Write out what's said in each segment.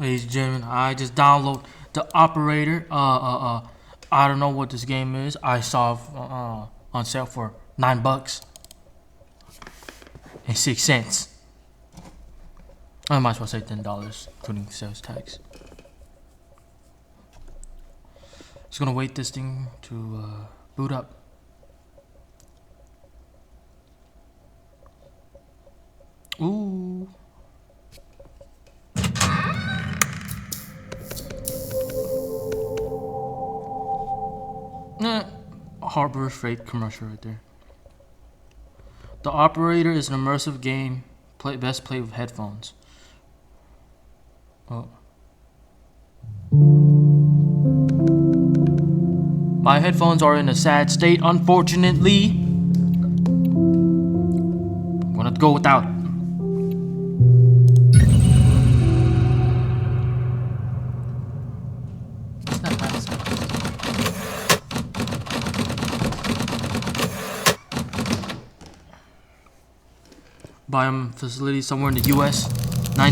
Ladies and gentlemen, I just download the operator. I don't know what this game is. I saw on sale for $9.06. I might as well say $10, including sales tax. Just gonna wait this thing to boot up. Ooh. Harbor Freight commercial right there. The Operator is an immersive game. Best played with headphones. Oh. My headphones are in a sad state, unfortunately. I'm gonna go without. Biome facility somewhere in the U.S.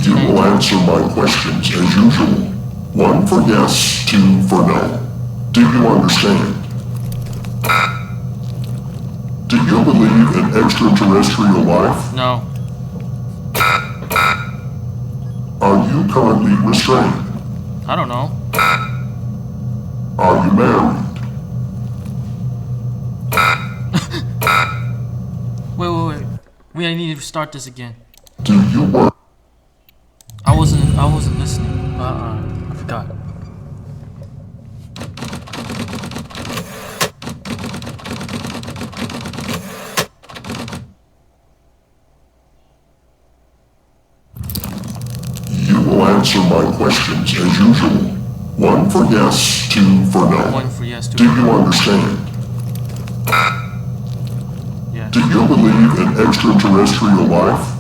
You will answer my questions as usual. 1 for yes, 2 for no. Do you understand? Do you believe in extraterrestrial life? No. Are you currently restrained? I don't know. Are you married? Wait. I need to start this again. Do you work? I wasn't listening. I forgot. You will answer my questions as usual. 1 for yes, 2 for no. 1 for yes, 2 Do for no. you understand? Yes. Do you believe in extraterrestrial life?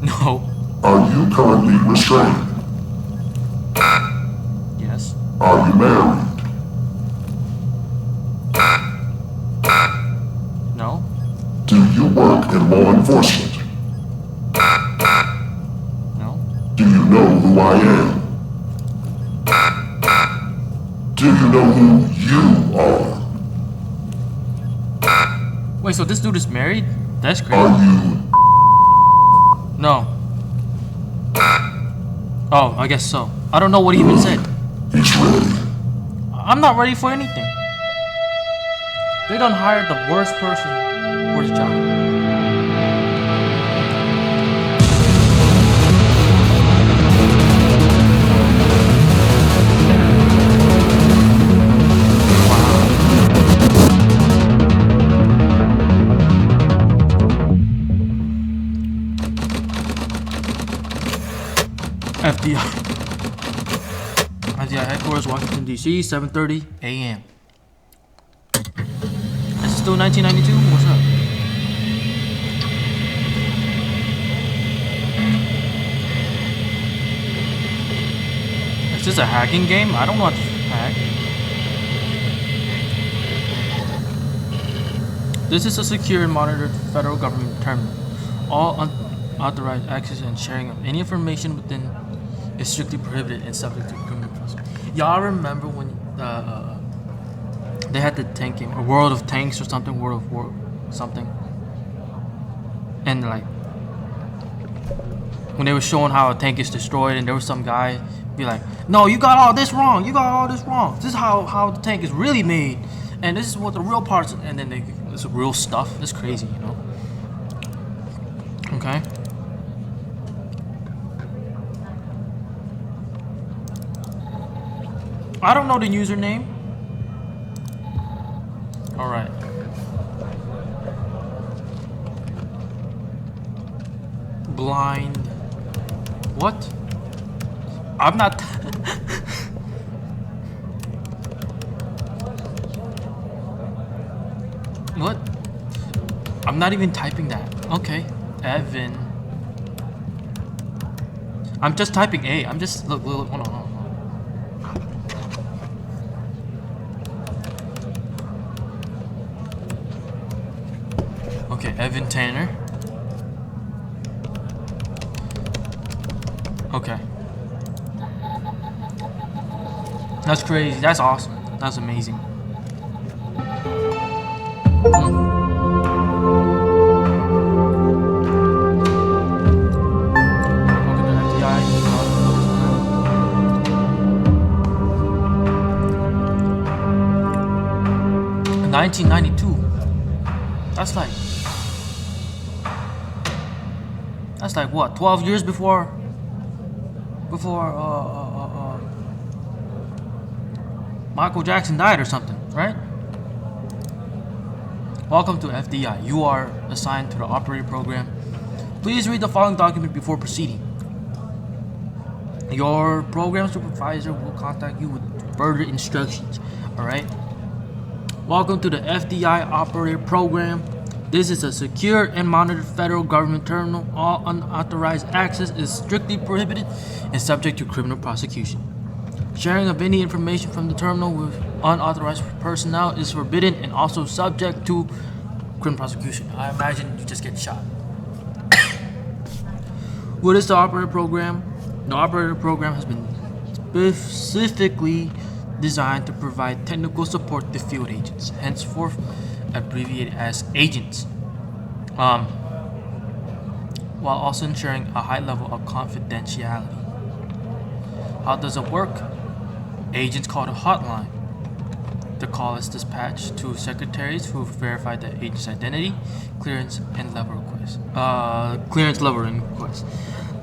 No. Are you currently restrained? Yes. Are you married? No. Do you work in law enforcement? No. Do you know who I am? Do you know who you are? Wait, so this dude is married? That's crazy. Are you? No. Oh, I guess so. I don't know what he even said. He's ready. I'm not ready for anything. They done hired the worst person for his job. FBI headquarters, Washington, D.C., 7:30 a.m. Is it still 1992? What's up? Is this a hacking game? I don't know how to hack. This is a secure and monitored federal government terminal. All unauthorized access and sharing of any information within is strictly prohibited and subject to criminal prosecution. Y'all remember when they had the tank game, or World of Tanks or something, World of War something, and like when they were showing how a tank is destroyed, and there was some guy be like, "No, you got all this wrong. You got all this wrong. This is how the tank is really made, and this is what the real parts." And then it's real stuff. It's crazy, you know. Okay. I don't know the username. Alright. Blind. What? I'm not. What? I'm not even typing that. Okay. Evan. I'm just typing A. I'm just. Look, hold on. Okay, Evan Tanner. Okay. That's crazy. That's awesome. That's amazing. Welcome to FDI. 1992. That's like what? 12 years before Michael Jackson died or something, right? Welcome to FDI. You are assigned to the operator program. Please read the following document before proceeding. Your program supervisor will contact you with further instructions. Alright? Welcome to the FDI operator program. This is a secure and monitored federal government terminal. All unauthorized access is strictly prohibited and subject to criminal prosecution. Sharing of any information from the terminal with unauthorized personnel is forbidden and also subject to criminal prosecution. I imagine you just get shot. What is the operator program? The operator program has been specifically designed to provide technical support to field agents, henceforth abbreviated as agents, while also ensuring a high level of confidentiality. How does it work? Agents call the hotline. The call is dispatched to secretaries who verify the agent's identity, clearance level request.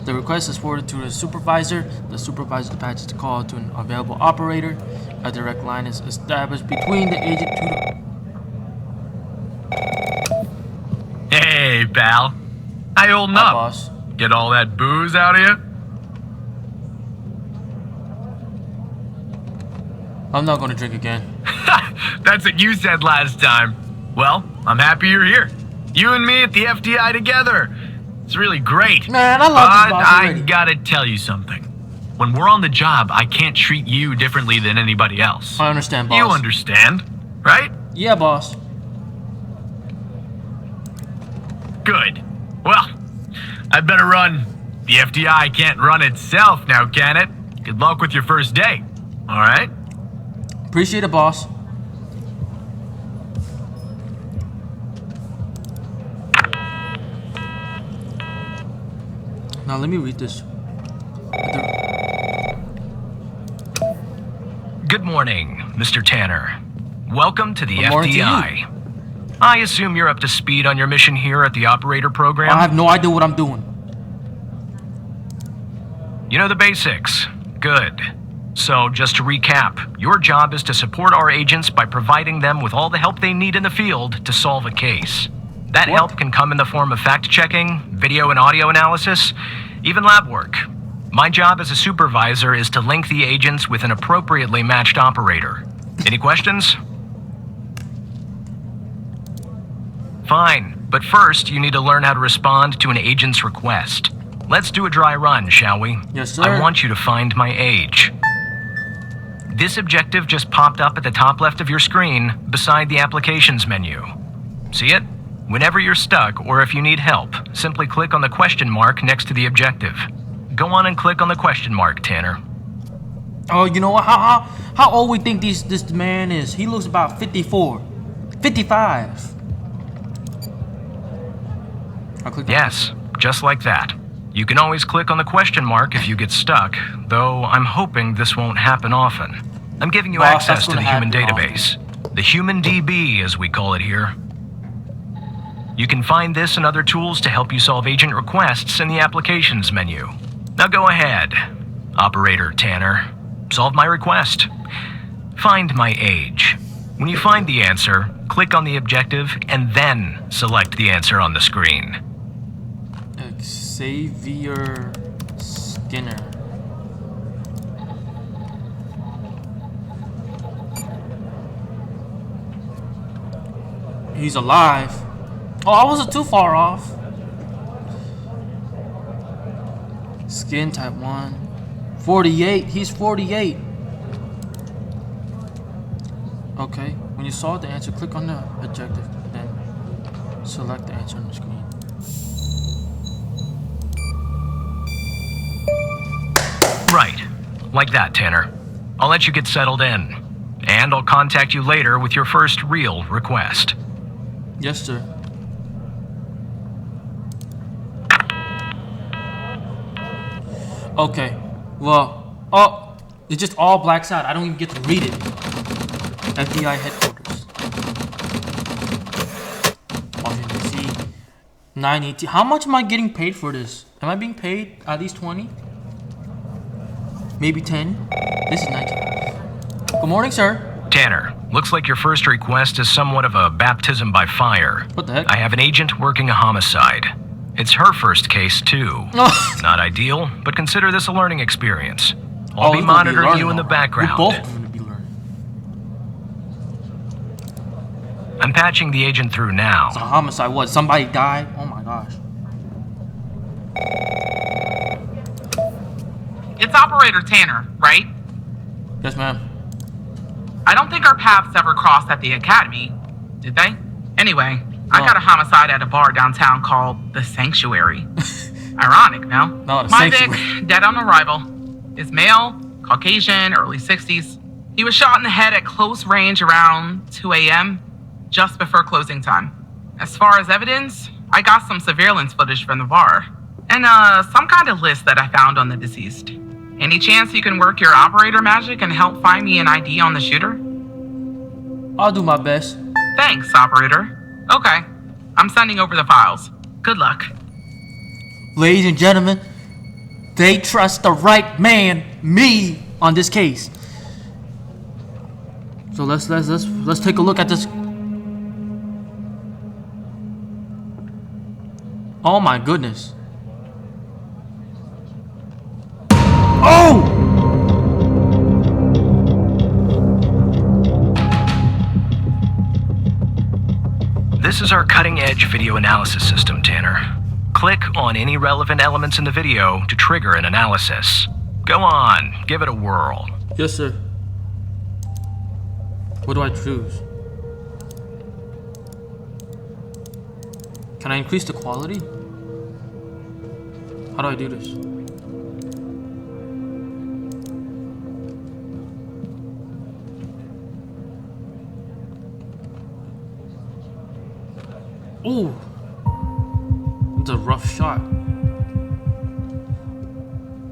The request is forwarded to the supervisor. The supervisor dispatches the call to an available operator. A direct line is established between the agent to the... Hey, pal. How you holding Hi, up? boss. Get all that booze out of you? I'm not gonna drink again. That's what you said last time. Well, I'm happy you're here. You and me at the FDI together. It's really great. Man, I love but this boss I already. gotta tell you something. When we're on the job, I can't treat you differently than anybody else. I understand, boss. You understand, right? Yeah, boss. Good. Well, I'd better run. The FDI can't run itself now, can it? Good luck with your first day. All right? Appreciate it, boss. Now let me read this. Good morning, Mr. Tanner. Welcome to the Good morning to FDI. I assume you're up to speed on your mission here at the operator program? I have no idea what I'm doing. You know the basics. Good. So, just to recap, your job is to support our agents by providing them with all the help they need in the field to solve a case. That What? help can come in the form of fact-checking, video and audio analysis, even lab work. My job as a supervisor is to link the agents with an appropriately matched operator. Any questions? Fine, but first you need to learn how to respond to an agent's request. Let's do a dry run, shall we? Yes, sir. I want you to find my age. This objective just popped up at the top left of your screen, beside the applications menu. See it? Whenever you're stuck, or if you need help, simply click on the question mark next to the objective. Go on and click on the question mark, Tanner. Oh, you know what? How old we think this man is? He looks about 54, 55. I'll click. Yes, just like that. You can always click on the question mark if you get stuck, though I'm hoping this won't happen often. I'm giving you Boss, access that's to the gonna human happen database. The Human DB, as we call it here. You can find this and other tools to help you solve agent requests in the applications menu. Now go ahead, Operator Tanner. Solve my request. Find my age. When you find the answer, click on the objective and then select the answer on the screen. Xavier Skinner. He's alive. Oh, I wasn't too far off. Skin type 1. 48. He's 48. Okay. When you saw the answer, click on the objective, then select the answer on the screen. Right. Like that, Tanner. I'll let you get settled in. And I'll contact you later with your first real request. Yes, sir. Okay. Well, oh, it's just all blacked out. I don't even get to read it. FBI headquarters. Washington DC. 918. How much am I getting paid for this? Am I being paid at least 20? Maybe 10? This is 19. Good morning, sir. Tanner, looks like your first request is somewhat of a baptism by fire. What the heck? I have an agent working a homicide. It's her first case, too. Not ideal, but consider this a learning experience. I'll be monitoring you in the background. We're both going to be learning. I'm patching the agent through now. It's a homicide. What? Somebody died? Oh my gosh. It's Operator Tanner, right? Yes, ma'am. I don't think our paths ever crossed at the academy, did they? Anyway, I got a homicide at a bar downtown called The Sanctuary. Ironic, no? No, The My Sanctuary. Vic, dead on arrival, is male, Caucasian, early 60s. He was shot in the head at close range around 2 a.m., just before closing time. As far as evidence, I got some surveillance footage from the bar, and some kind of list that I found on the deceased. Any chance you can work your operator magic and help find me an ID on the shooter? I'll do my best. Thanks, operator. Okay, I'm sending over the files. Good luck. Ladies and gentlemen, they trust the right man, me, on this case. So let's take a look at this. Oh my goodness. Oh! This is our cutting-edge video analysis system, Tanner. Click on any relevant elements in the video to trigger an analysis. Go on, give it a whirl. Yes, sir. What do I choose? Can I increase the quality? How do I do this? Ooh, it's a rough shot.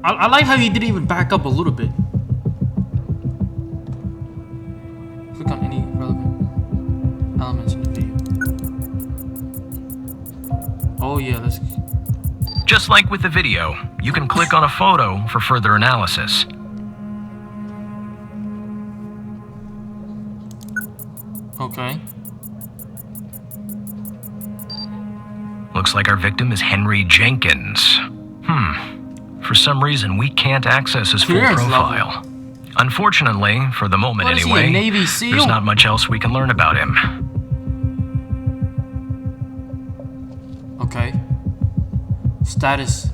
I like how he didn't even back up a little bit. Click on any relevant elements in the video. Oh yeah, let's. Just like with the video, you can click on a photo for further analysis. Okay. Looks like our victim is Henry Jenkins. For some reason, we can't access his full Clearance profile. Unfortunately, for the moment What is he, anyway, a Navy SEAL? there's not much else we can learn about him. Okay. Status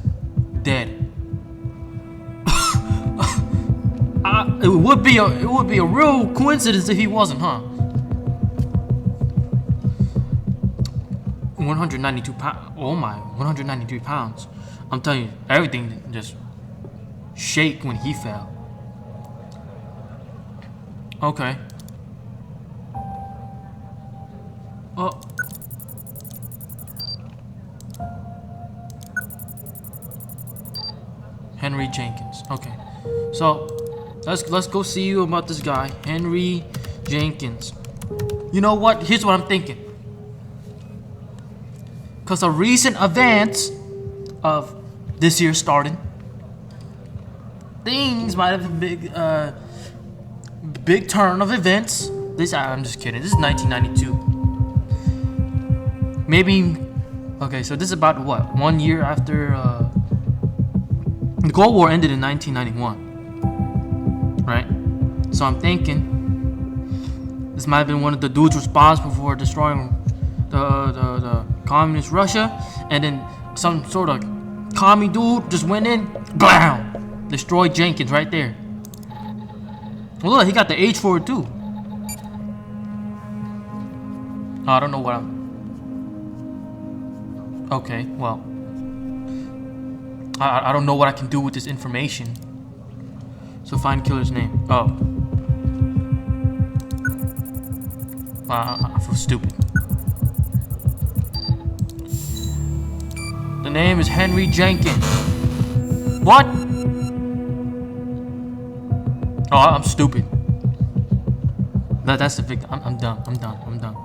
dead. It would be a real coincidence if he wasn't, huh? 192 pounds. Oh my, 193 pounds. I'm telling you, everything just shake when he fell. Okay. Oh. Henry Jenkins. Okay. So let's go see you about this guy, Henry Jenkins. You know what? Here's what I'm thinking. Because of recent events of this year starting, things might have been big turn of events. I'm just kidding. This is 1992. Maybe. Okay, so this is about what? 1 year after the Cold War ended in 1991, right? So I'm thinking this might have been one of the dudes responsible for destroying the communist Russia, and then some sort of commie dude just went in, blam, destroyed Jenkins right there. Well, look, he got the age for it too. I don't know what I'm. Okay, well, I don't know what I can do with this information. So find killer's name. Oh. I feel stupid. The name is Henry Jenkins. What? Oh, I'm stupid. That's the victim. I'm done. I'm done. I'm done.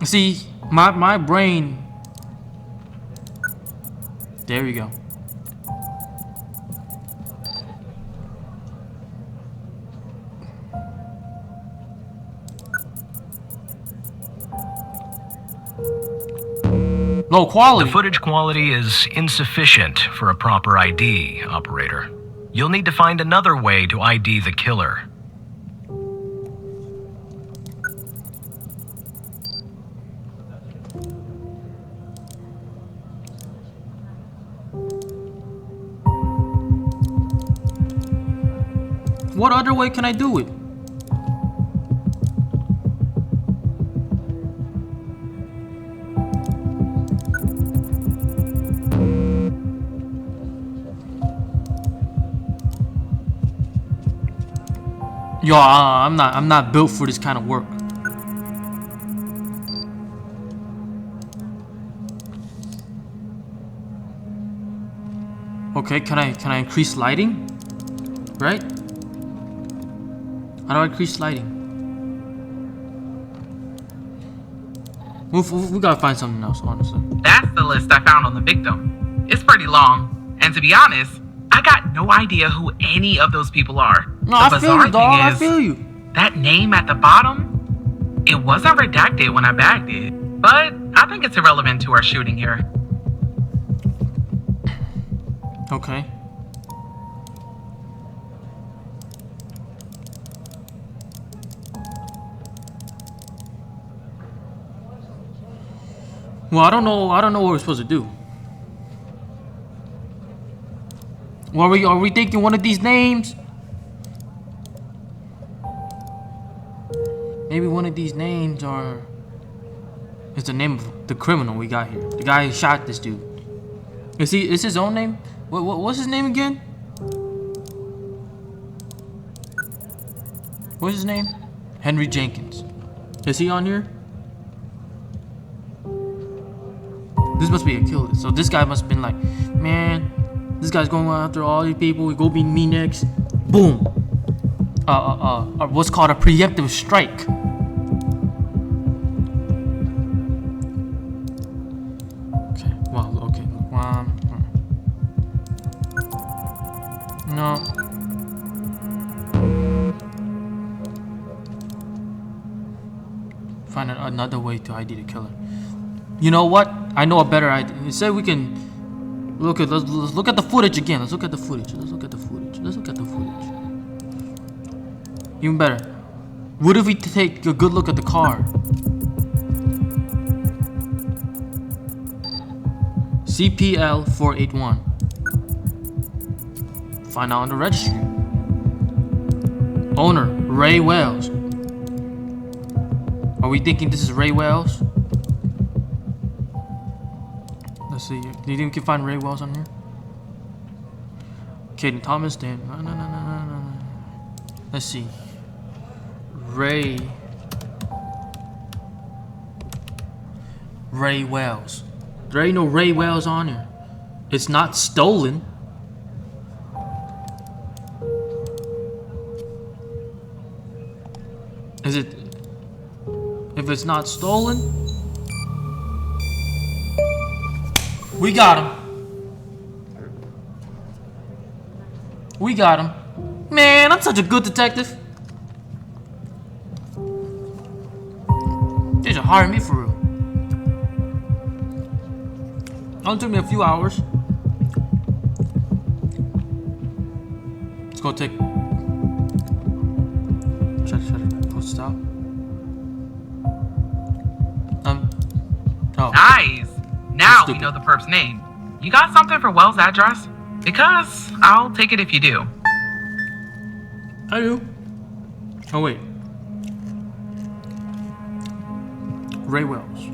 See, my brain. There we go. Low quality. The footage quality is insufficient for a proper ID, operator. You'll need to find another way to ID the killer. What other way can I do it? Yo, I'm not built for this kind of work. Okay, can I increase lighting? Right? How do I increase lighting? We gotta find something else, honestly. That's the list I found on the victim. It's pretty long, and to be honest, I got no idea who any of those people are. No, I feel you, dog. I feel you. That name at the bottom, it wasn't redacted when I bagged it, but I think it's irrelevant to our shooting here. Okay. Well, I don't know what we're supposed to do. Well, are we thinking one of these names? Maybe one of these names is the name of the criminal we got here. The guy who shot this dude. Is his own name? What's his name again? What's his name? Henry Jenkins. Is he on here? This must be a killer. So this guy must have been like, man, this guy's going after all these people. We go be me next. Boom. What's called a preemptive strike. Okay. Well, okay. No. Find another way to ID the killer. You know what? I know a better idea. It said we can let's look at the footage again. Let's look at the footage. Even better. What if we take a good look at the car? CPL 481. Find out on the registry. Owner Ray Wells. Are we thinking this is Ray Wells? Let's see. Do you think we can find Ray Wells on here? Caden Thomas, Dan. No. Let's see. Ray Wells. There ain't no Ray Wells on here. It's not stolen. Is it? If it's not stolen, we got him. We got him. Man, I'm such a good detective. They should hire me for real. Only took me a few hours. Let's go take. Try to post stop. Oh. Nice. Now we know the perp's name. You got something for Wells' address? Because I'll take it if you do. I do. Oh wait. Ray Wells.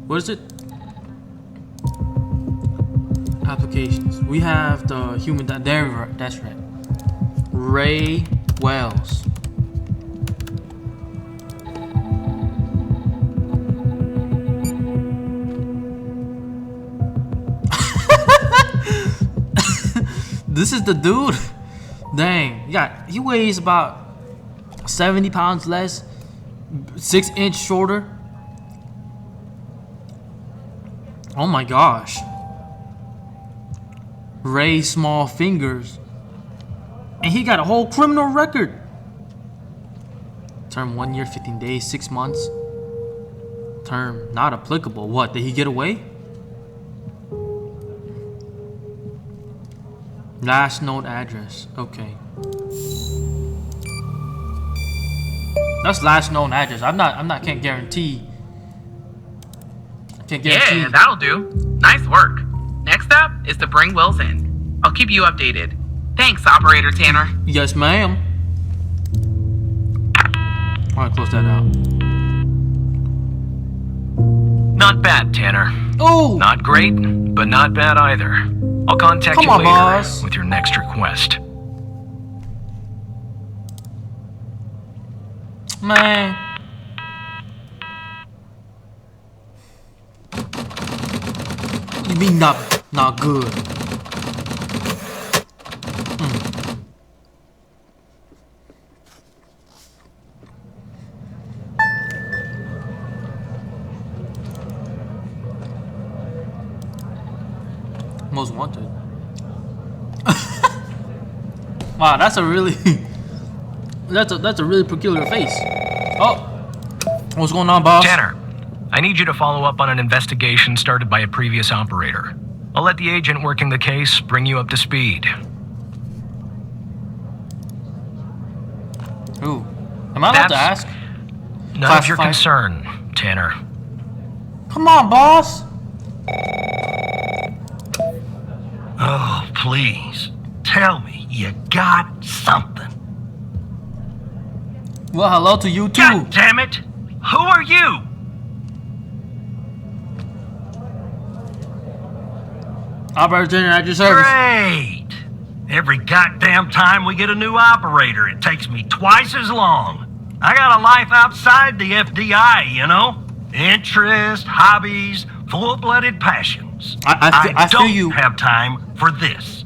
What is it? Applications. We have the human. There, that's right. Ray Wells. This is the dude. Dang. Yeah, he weighs about 70 pounds less, 6 inches shorter. Oh my gosh. Ray Small Fingers. And he got a whole criminal record. Term 1 year, 15 days, 6 months. Term not applicable. What, did he get away? Last known address. Okay. That's last known address. Can't guarantee. Yeah, that'll do. Nice work. Next up is to bring Wills in. I'll keep you updated. Thanks, Operator Tanner. Yes, ma'am. Alright, close that out. Not bad, Tanner. Oh! Not great, but not bad either. I'll contact you Come on, later boss. with your next request. Man. You mean not good? Most wanted. Wow, that's a really that's a really peculiar face. Oh, what's going on, boss? Tanner, I need you to follow up on an investigation started by a previous operator. I'll let the agent working the case bring you up to speed. Ooh, am I allowed to ask? None of your Classified. concern, Tanner. Come on, boss. Oh, please. Tell me you got something. Well, hello to you too. God damn it! Who are you? Operator Tanner at your service. Great! Every goddamn time we get a new operator, it takes me twice as long. I got a life outside the FDI, you know? Interests, hobbies, full-blooded passions. I feel don't you. have time for this.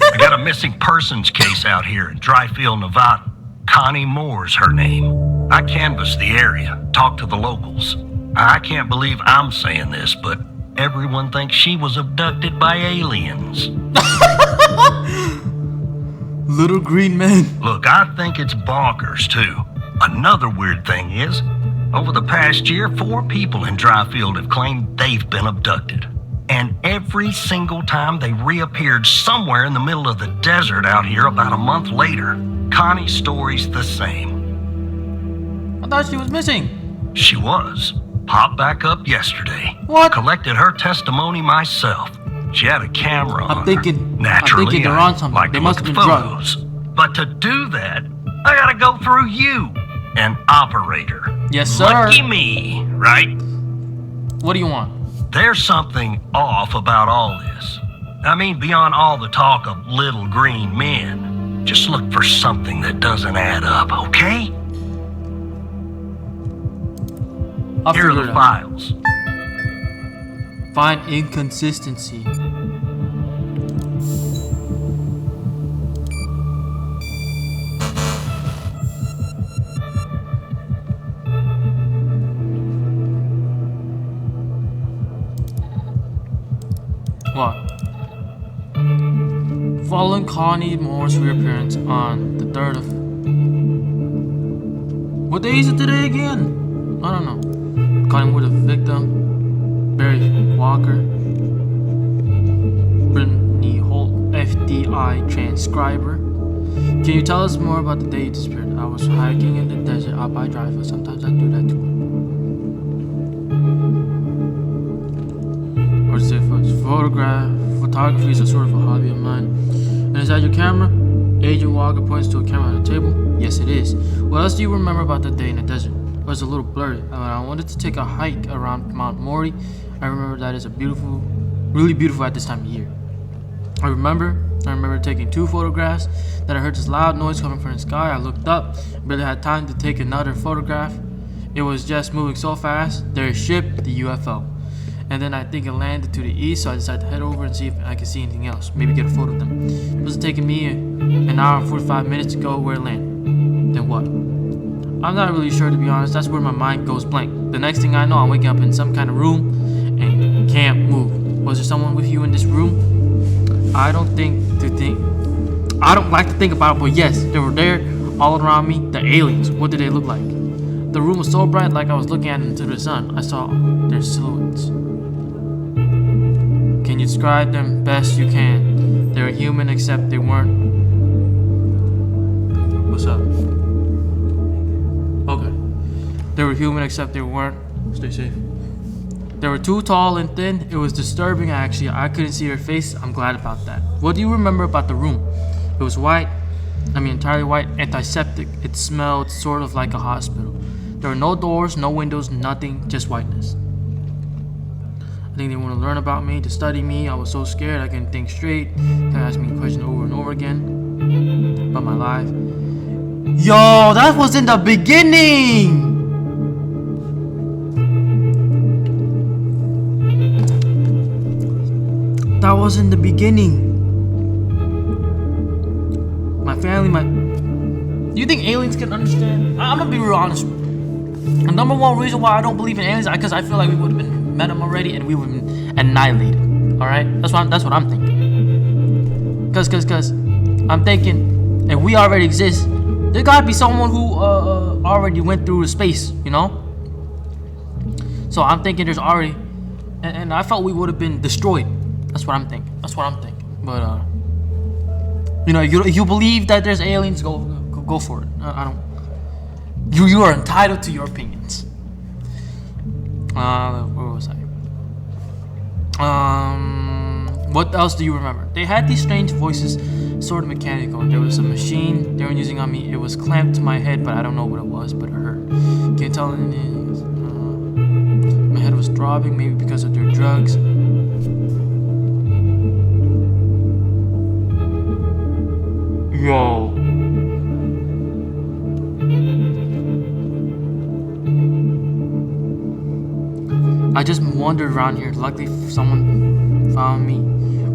I got a missing persons case out here in Dryfield, Nevada. Connie Moore's her name. I canvassed the area, talked to the locals. I can't believe I'm saying this, but everyone thinks she was abducted by aliens. Little green man. Look, I think it's bonkers, too. Another weird thing is, over the past year, 4 people in Dryfield have claimed they've been abducted. And every single time they reappeared somewhere in the middle of the desert out here about a month later. Connie's story's the same. I thought she was missing. She was. Popped back up yesterday. What? Collected her testimony myself. She had a camera on I'm thinking her. Naturally, they're I on something. like They to must look have at been drugged. photos. But to do that, I gotta go through you, an operator. Yes, sir. Lucky me, right? What do you want? There's something off about all this. I mean, beyond all the talk of little green men. Just look for something that doesn't add up, okay? I'll Here are figure the it out. files. Find inconsistency. What? Following Connie Moore's reappearance on the 3rd of... What day is it today again? I don't know. Connie Moore, the victim. Barry Walker. Brittany Holt, FDI transcriber. Can you tell us more about the day you disappeared? I was hiking in the desert out by Dryfield. Sometimes I do that too. Or is it photography is a sort of a hobby of mine. And is that your camera? Agent Walker points to a camera on the table. Yes, it is. What else do you remember about that day in the desert? was a little blurry. I wanted to take a hike around Mount Mori. I remember that is a beautiful, really beautiful at this time of year. I remember taking 2 photographs. Then I heard this loud noise coming from the sky. I looked up, barely had time to take another photograph. It was just moving so fast. Their ship, the UFO. And then I think it landed to the east, so I decided to head over and see if I could see anything else. Maybe get a photo of them. It was taking me an hour and 45 minutes to go where it landed. Then what? I'm not really sure, to be honest. That's where my mind goes blank. The next thing I know, I'm waking up in some kind of room and can't move. Was there someone with you in this room? I don't like to think about it, but yes, they were there all around me. The aliens, what did they look like? The room was so bright, like I was looking at into the sun. I saw their silhouettes. Can you describe them best you can? They were human, except they weren't. What's up? Okay. They were human, except they weren't. Stay safe. They were too tall and thin. It was disturbing, actually. I couldn't see their face. I'm glad about that. What do you remember about the room? It was white. Entirely white, antiseptic. It smelled sort of like a hospital. There were no doors, no windows, nothing, just whiteness. I think they want to learn about me, to study me. I was so scared I couldn't think straight. They asked me questions over and over again about my life. Yo, that was in the beginning! That was in the beginning. My family, Do you think aliens can understand? I'm gonna be real honest. The number one reason why I don't believe in aliens is because I feel like we would have met them already and we would have been annihilated. Alright? That's what I'm thinking. Cause I'm thinking if we already exist, there gotta be someone who already went through space, you know? So I'm thinking there's already and I felt we would have been destroyed. That's what I'm thinking. But you know, you believe that there's aliens, go for it. I don't. You are entitled to your opinions. Where was I? What else do you remember? They had these strange voices, sort of mechanical. There was a machine they were using on me. It was clamped to my head, but I don't know what it was, but it hurt. Can't tell anything. My head was throbbing, maybe because of their drugs. Yo. I just wandered around here. Luckily, someone found me.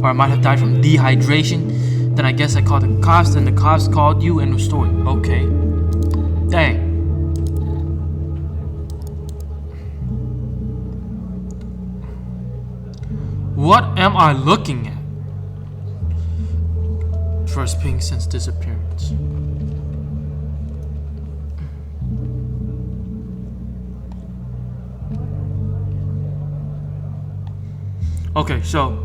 Or I might have died from dehydration. Then I guess I called the cops, and the cops called you and the story. Okay. Dang. What am I looking at? First ping since disappearance. Okay, so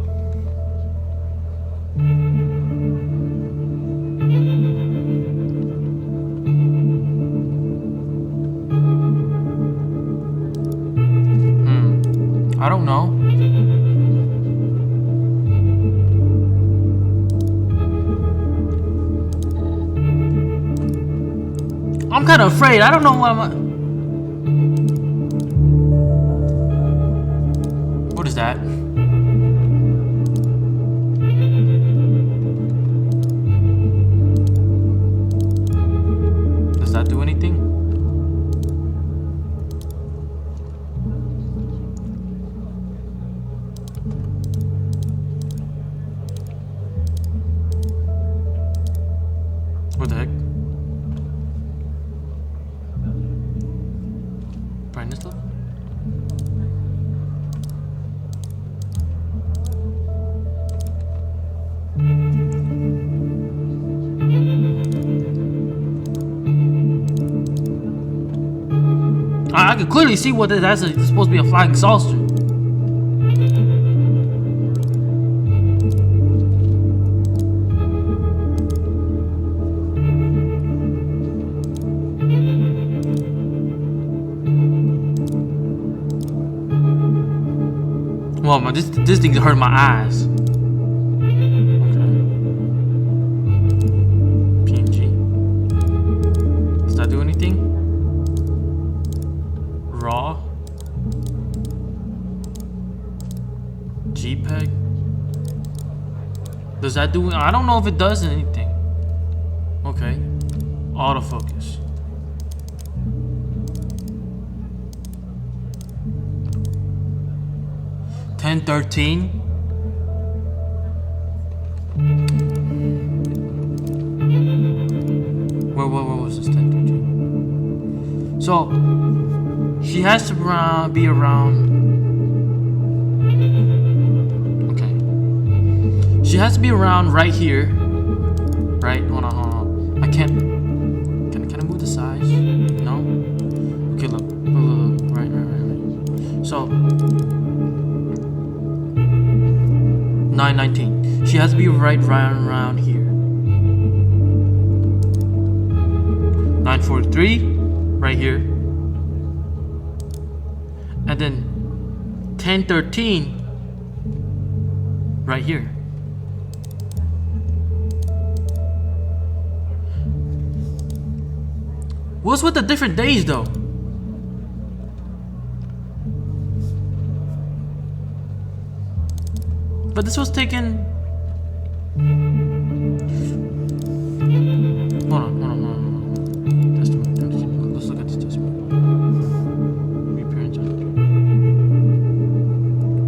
I don't know. I'm kind of afraid. I don't know what What is that? Does that do anything? What the heck? Brightness level? I can clearly see what it is. It's supposed to be a flying saucer. Well, man, this thing's hurting my eyes. Okay. PNG. Does that do anything? does that do? I don't know if it does anything. Okay. Autofocus. $10.13. Where was this 10.13? So she has to be around. Okay. She has to be around right here. Right? Hold on. I can't. Can I move the size? No. Okay, look. Right. So 9:19. She has to be right around here. 9:43, right here. And then 10:13, right here. What's with the different days though? But this was taken. Hold on. Testament. Let's look at this testament.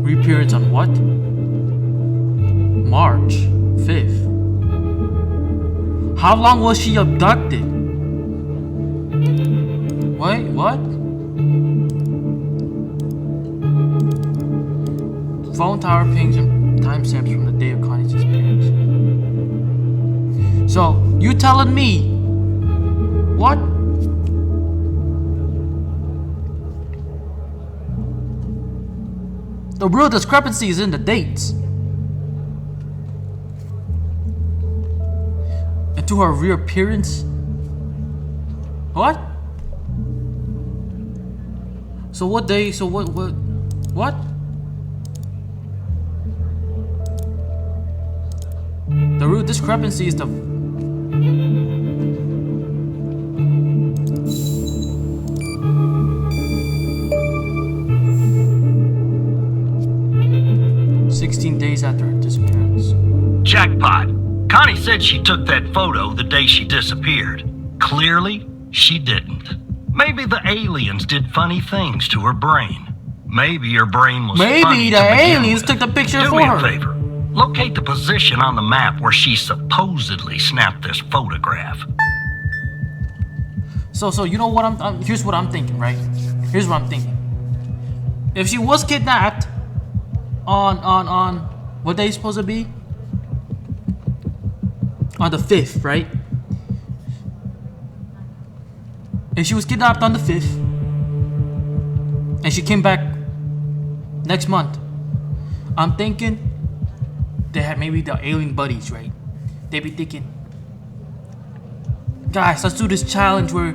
Reappearance on what? March 5th. How long was she abducted? Wait, what? Phone tower pings and timestamps from the day of Connie's disappearance. So, you telling me what? The real discrepancy is in the dates. And to her reappearance. What? So what day? So what? The real discrepancy is the. Days after her disappearance. Jackpot. Connie said she took that photo the day she disappeared. Clearly, she didn't. Maybe the aliens did funny things to her brain. Maybe her brain was funny Maybe the to begin aliens with. took the picture Do for me a her. favor. Locate the position on the map where she supposedly snapped this photograph. So you know what here's what I'm thinking, right? Here's what I'm thinking. If she was kidnapped on what day is supposed to be? On the 5th, right? If she was kidnapped on the 5th and she came back next month, I'm thinking they had maybe the alien buddies, right? They be thinking, guys, let's do this challenge where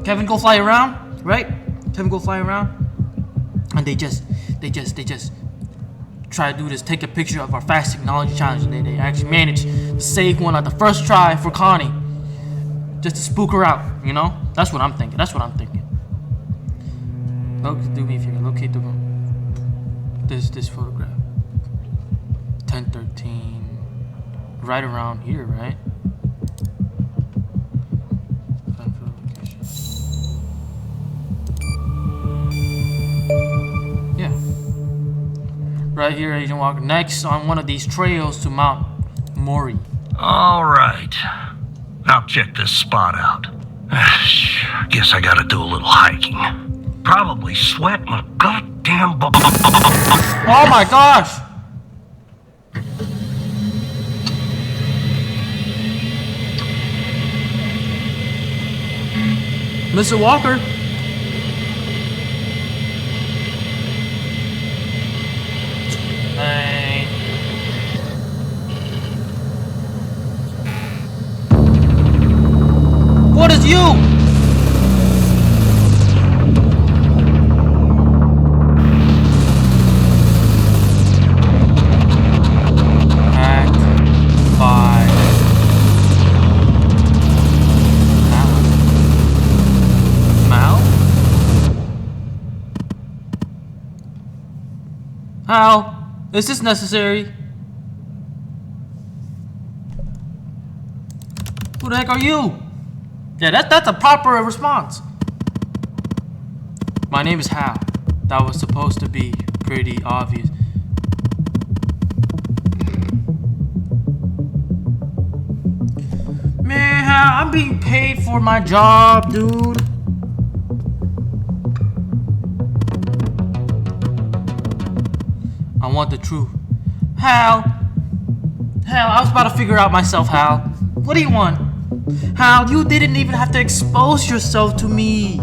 Kevin go fly around, right? Kevin go fly around, and they just try to do this, take a picture of our fast technology challenge, and they actually managed to save one on the first try for Connie, just to spook her out, you know? That's what I'm thinking. Do me a favor, locate this photograph. 10:13, right around here, right? Yeah. Right here, Agent Walker. Next on one of these trails to Mount Mori. All right. Now check this spot out. Guess I gotta do a little hiking. Probably sweat my goddamn butt. Oh my gosh! Mr. Walker. Hey. What is you? Act 5. Mal? How? Is this necessary? Who the heck are you? Yeah, that's a proper response. My name is Hal. That was supposed to be pretty obvious. Man, Hal, I'm being paid for my job, dude. I want the truth. Hal, I was about to figure out myself, Hal. What do you want? Hal, you didn't even have to expose yourself to me.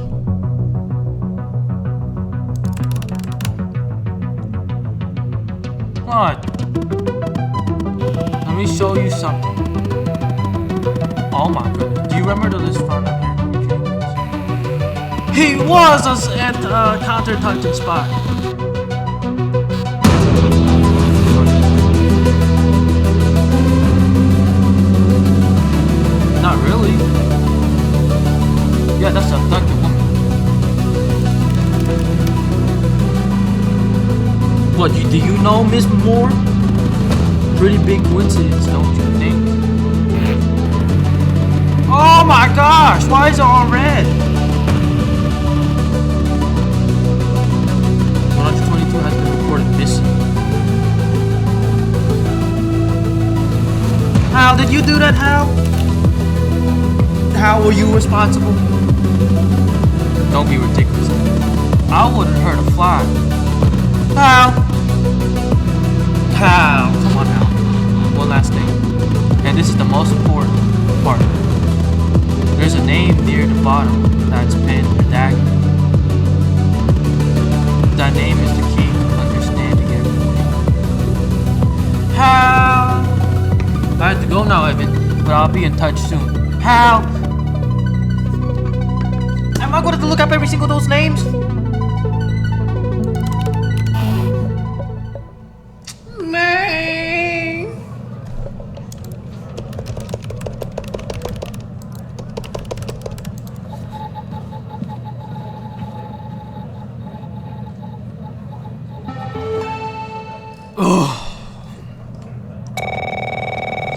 What? Let me show you something. Oh my goodness. Do you remember this front up here? He was at the counter-touching spot. Not really. Yeah, that's a abducted woman. What, do you know Miss Moore? Pretty big coincidence, don't you think? Oh my gosh, why is it all red? 122 has been reported missing. Hal, did you do that, Hal? How were you responsible? Don't be ridiculous. I wouldn't hurt a fly. How? Come on now. One last thing. And this is the most important part. There's a name near the bottom that's been redacted. That name is the key to understanding everything. How? I have to go now, Evan, but I'll be in touch soon. How? Am I going to look up every single those names? Man.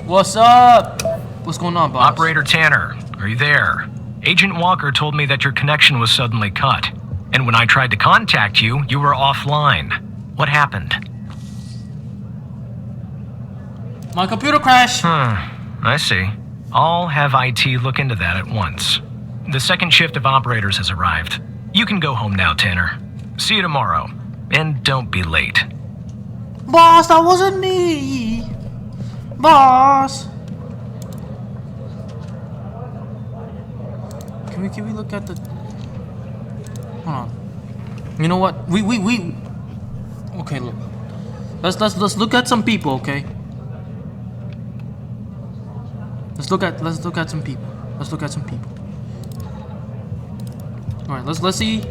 What's up? What's going on, boss? Operator Tanner, are you there? Agent Walker told me that your connection was suddenly cut. And when I tried to contact you, you were offline. What happened? My computer crashed. I see. I'll have IT look into that at once. The second shift of operators has arrived. You can go home now, Tanner. See you tomorrow. And don't be late. Boss, that wasn't me. Boss. Can we look at the... Hold on. You know what? We... Okay, look. Let's look at some people, okay? Let's look at some people. Let's look at some people. All right, let's see.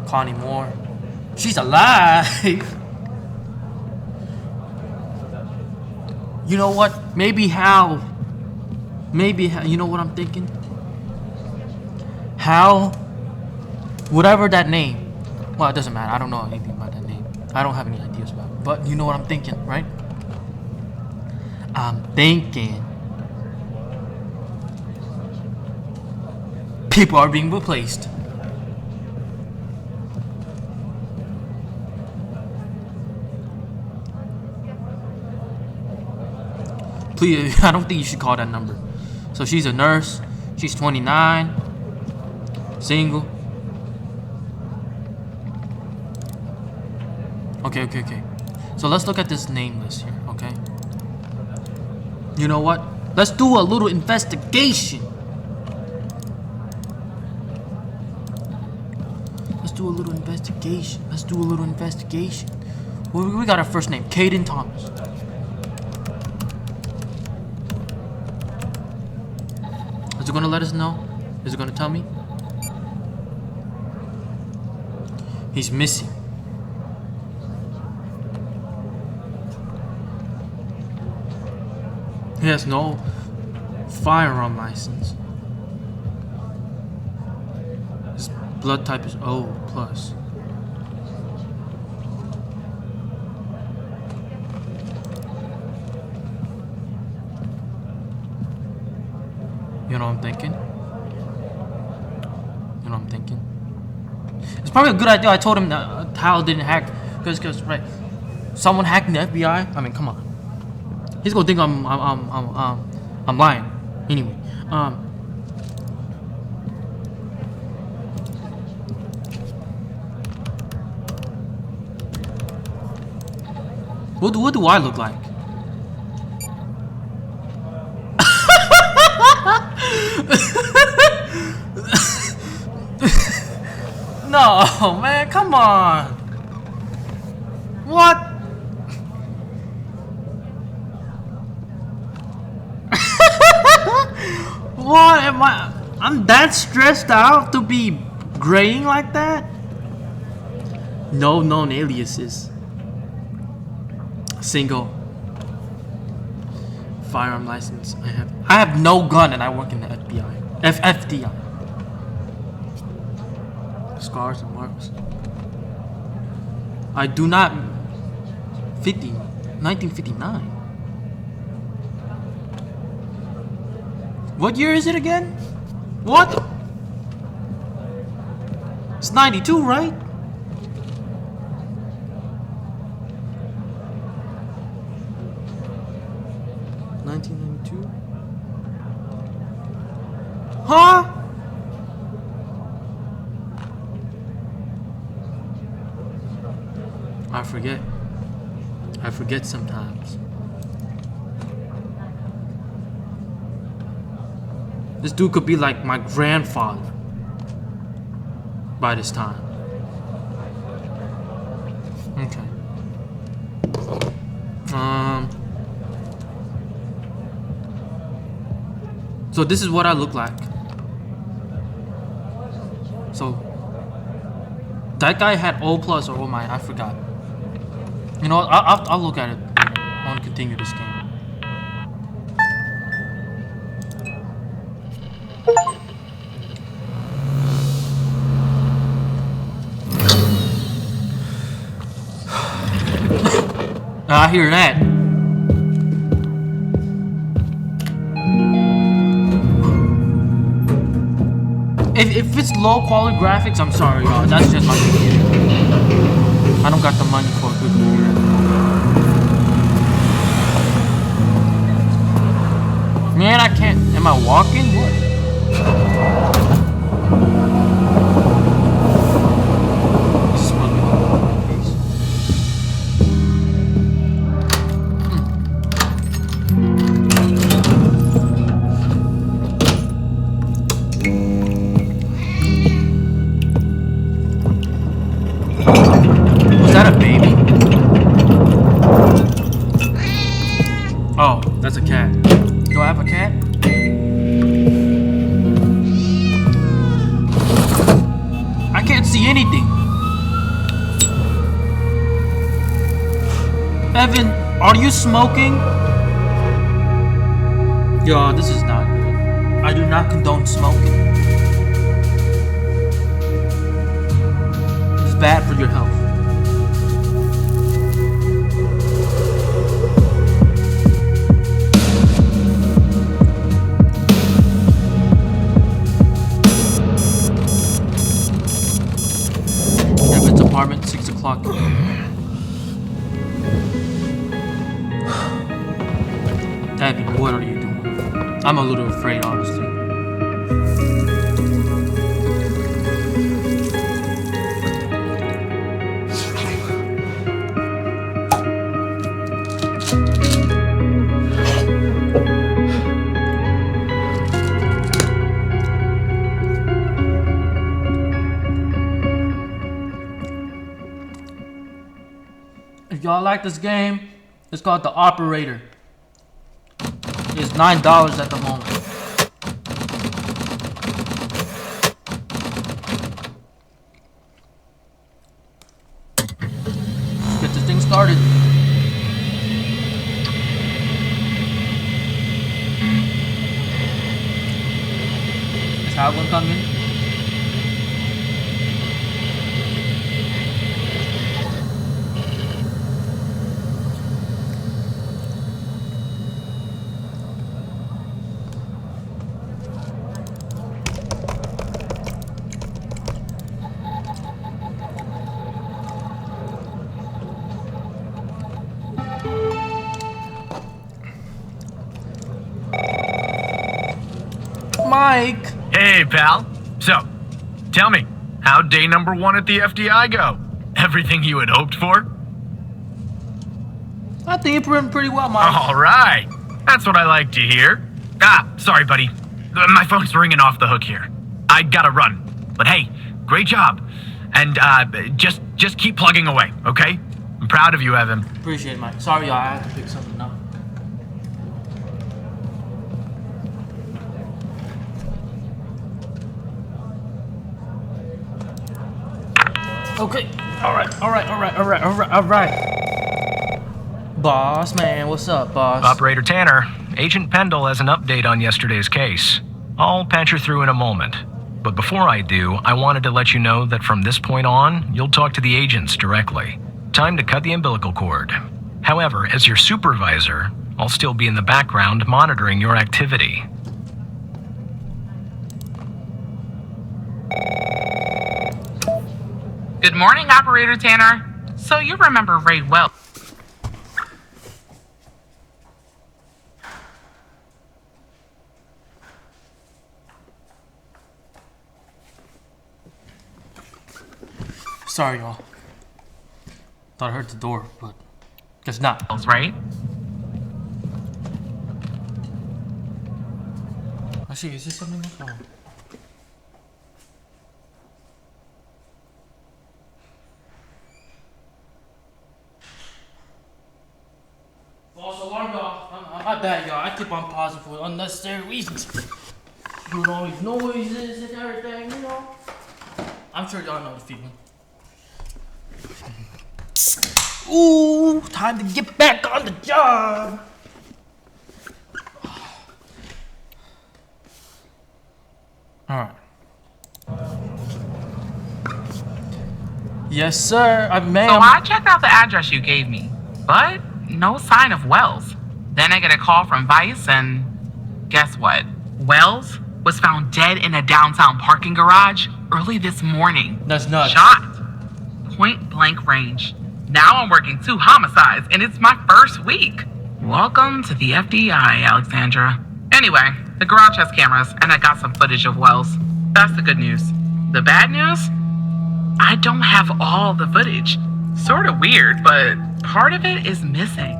Connie Moore. She's alive. You know what? Maybe Hal. You know what I'm thinking? Hal. Whatever that name. Well, it doesn't matter. I don't know anything about that name. I don't have any ideas about it. But you know what I'm thinking, right? I'm thinking people are being replaced. Please, I don't think you should call that number. So she's a nurse. She's 29. Single. Okay. So let's look at this name list here, okay? You know what? Let's do a little investigation. Let's do a little investigation. We got our first name, Caden Thomas. Is it gonna let us know? Is it gonna tell me? He's missing. He has no firearm license. His blood type is O+. know what I'm thinking? You know what I'm thinking? It's probably a good idea. I told him that Hal didn't hack because right, someone hacking the FBI. I mean, come on. He's gonna think I'm lying. Anyway, what do I look like? No, man, come on. What? What am I? I'm that stressed out to be graying like that? No known aliases. Single. Firearm license. I have no gun and I work in the FBI. FDI. Scars and marks. I do not 1959. What year is it again? What? It's 92, right? Huh? I forget sometimes. This dude could be like my grandfather by this time. Okay. So this is what I look like. So that guy had O plus or O minus, I forgot. You know what? I'll look at it later. I want to continue this game. I hear that. If it's low quality graphics, I'm sorry, y'all. That's just my computer. I don't got the money for a good computer. Man, I can't. Am I walking? What? This is supposed to be my face. Was that a baby? Oh, that's a cat. Do I have a cat? I can't see anything. Evan, are you smoking? Yo, this is not good. I do not condone smoking. It's bad for your health. Evan's apartment, 6 o'clock. Evan, what are you doing? I'm a little afraid, honestly. If y'all like this game, it's called The Operator. It's $9 at the moment. Get this thing started. Is Hal gonna come in? Mike. Hey, pal. So, tell me, how'd day number 1 at the FDI go? Everything you had hoped for? I think it went pretty well, Mike. All right. That's what I like to hear. Sorry, buddy. My phone's ringing off the hook here. I gotta run. But hey, great job. And just keep plugging away, okay? I'm proud of you, Evan. Appreciate it, Mike. Sorry, y'all. I had to pick something up. Okay. All right. Boss, man, what's up, boss? Operator Tanner, Agent Pendle has an update on yesterday's case. I'll patch her through in a moment. But before I do, I wanted to let you know that from this point on, you'll talk to the agents directly. Time to cut the umbilical cord. However, as your supervisor, I'll still be in the background monitoring your activity. Good morning, Operator Tanner. So you remember Ray Wells? Sorry, y'all. Thought I heard the door, but guess not. Right? Actually, is this something else? Oh. False alarm, y'all. My bad, y'all. I keep on pausing for unnecessary reasons. Doing all these noises and everything, you know. I'm sure y'all know the feeling. Ooh, time to get back on the job. All right. Yes, sir. So I checked out the address you gave me, but no sign of Wells. Then I get a call from Vice, and guess what? Wells was found dead in a downtown parking garage early this morning. That's nuts. Shot. Point blank range. Now I'm working 2 homicides, and it's my first week. Welcome to the FDI, Alexandra. Anyway, the garage has cameras, and I got some footage of Wells. That's the good news. The bad news? I don't have all the footage. Sort of weird, but part of it is missing.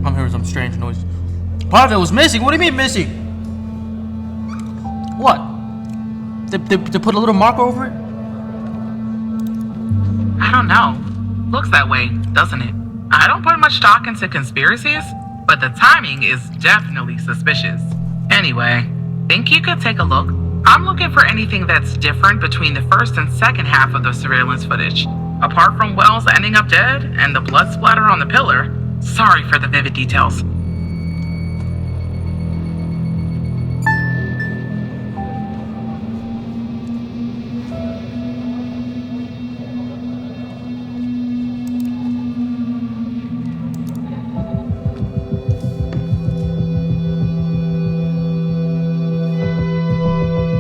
I'm hearing some strange noise. Part of it was missing. What do you mean missing? What? They put a little marker over it? I don't know. Looks that way, doesn't it? I don't put much stock into conspiracies, but the timing is definitely suspicious. Anyway, think you could take a look? I'm looking for anything that's different between the first and second half of the surveillance footage. Apart from Wells ending up dead and the blood splatter on the pillar, sorry for the vivid details.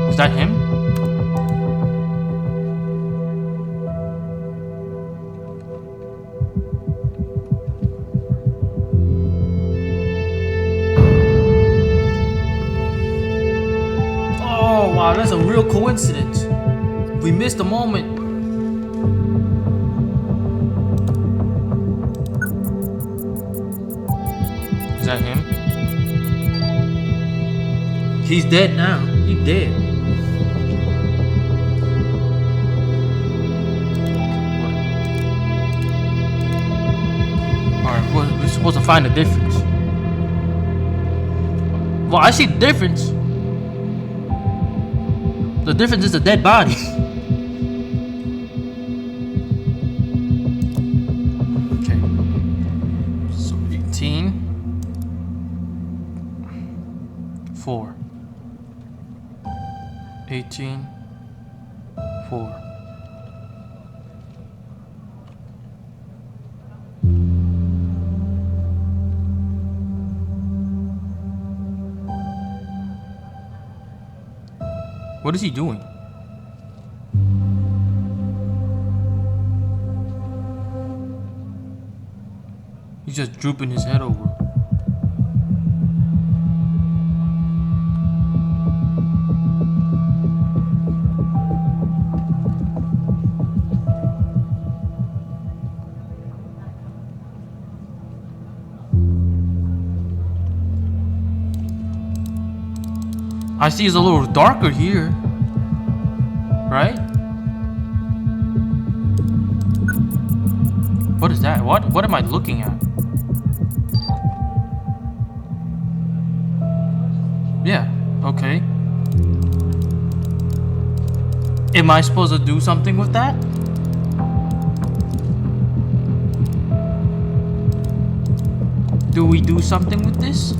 Is that him? Oh, wow, that's a real coincidence. We missed a moment. Is that him? He's dead now. He's dead. Alright, we're supposed to find the difference. Well, I see the difference. The difference is a dead body. Okay. So 18. 4. 18. 4. What is he doing? He's just drooping his head over. I see it's a little darker here. Right? What is that? What am I looking at? Yeah, okay. Am I supposed to do something with that? Do we do something with this?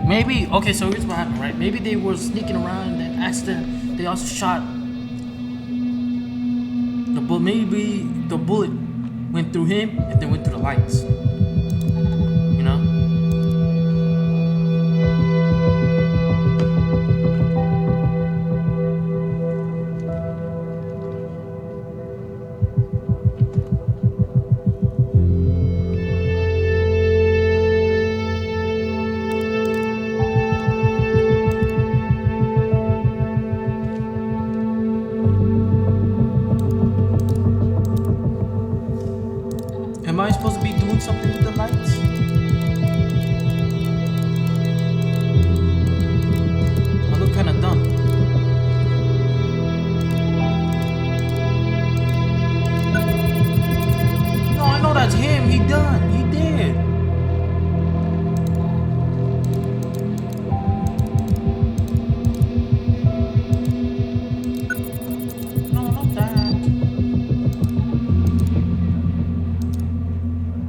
Maybe, okay, so here's what happened, right? Maybe they were sneaking around and accident. They also shot the bullet. Maybe the bullet went through him and then went through the lights. You know? Am I supposed to be doing something with the lights? I look kind of dumb. No, I know that's him. He done. He did. No, not that.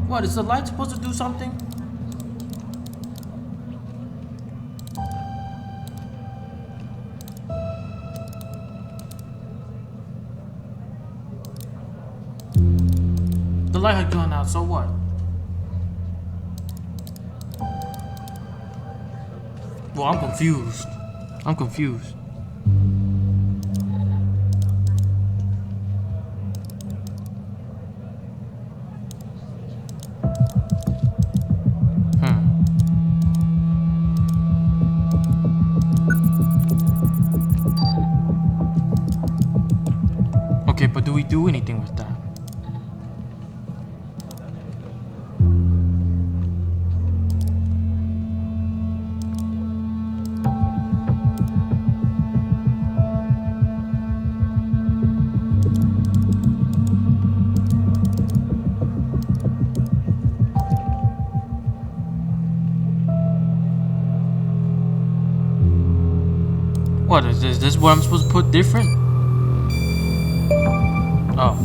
What, is the light supposed to do something? The light had gone out, so what? Well, I'm confused. I'm confused. Okay, but do we do anything with that? What is this? This what I'm supposed to put different? Oh.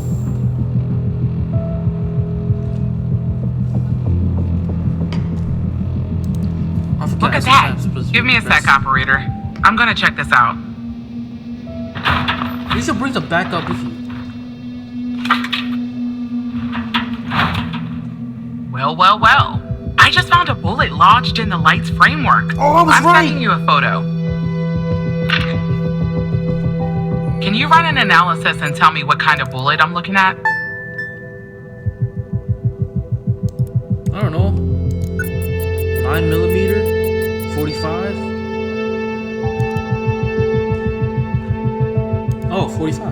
I forget. Look at that. Give me a sec, operator. I'm gonna check this out. You should bring the backup with you. Well, well, well. I just found a bullet lodged in the light's framework. Oh, I was I'm right. sending you a photo. Can you run an analysis and tell me what kind of bullet I'm looking at? I don't know. 9mm, 45. Oh, 45.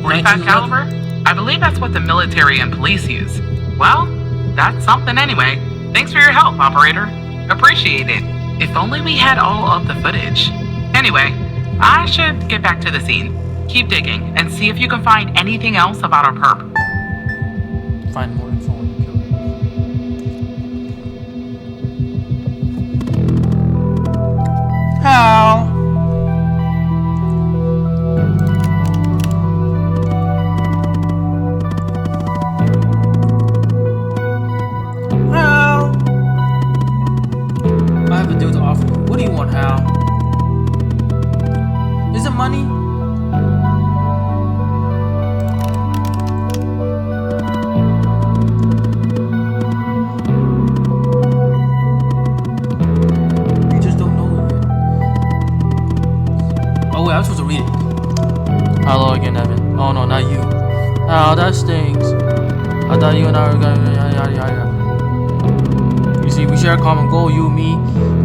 .45 caliber? I believe that's what the military and police use. Well, that's something anyway. Thanks for your help, operator. Appreciate it. If only we had all of the footage. Anyway, I should get back to the scene. Keep digging and see if you can find anything else about our perp. Find more info on the killer. How? I have a deal to offer. What do you want, Hal? Is it money? You just don't know it yet. Oh wait, I was supposed to read it. Hello again, Evan. Oh no, not you. Oh, that stings. I thought you and I were gonna yada yada yada. You see, we share a common goal, you and me.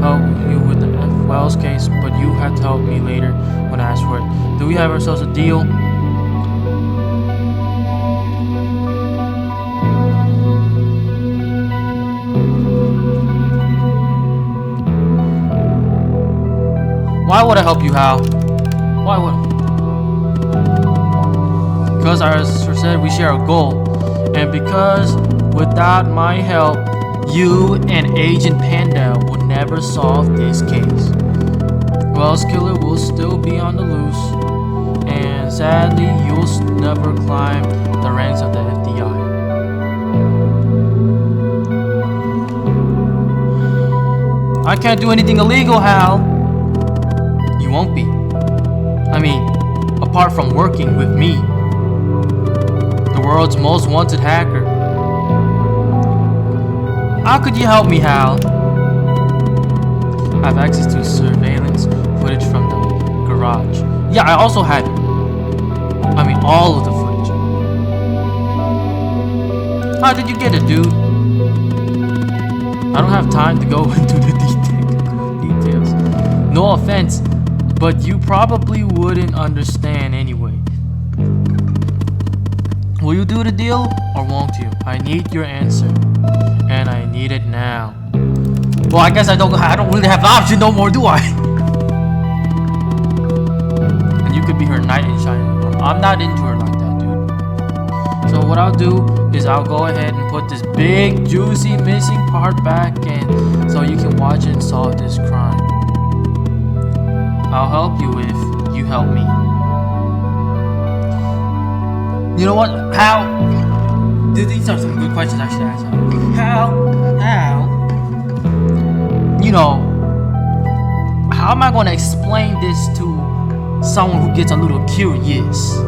Oh, you with the F. Wells case, but you had to help me later when I asked for it. Do we have ourselves a deal? Why would I help you, Hal? Why would I? Because as I said, we share a goal. And because without my help, you and Agent Panda would never solve this case. Wells Killer will still be on the loose. And sadly, you'll never climb the ranks of the FBI. I can't do anything illegal, Hal. You won't be. I mean, apart from working with me, the world's most wanted hacker. How could you help me, Hal? I have access to surveillance footage from the garage. Yeah, I also have it. I mean, all of the footage. How did you get it, dude? I don't have time to go into the details. No offense, but you probably wouldn't understand anyway. Will you do the deal or won't you? I need your answer, and I need it now. Well, I guess I don't really have the option no more, do I? And you could be her knight in shining. I'm not into her like that, dude. So what I'll do is I'll go ahead and put this big, juicy, missing part back in so you can watch and solve this crime. I'll help you if you help me. You know what? How? These are some good questions I should ask. How? You know, how am I going to explain this to someone who gets a little curious?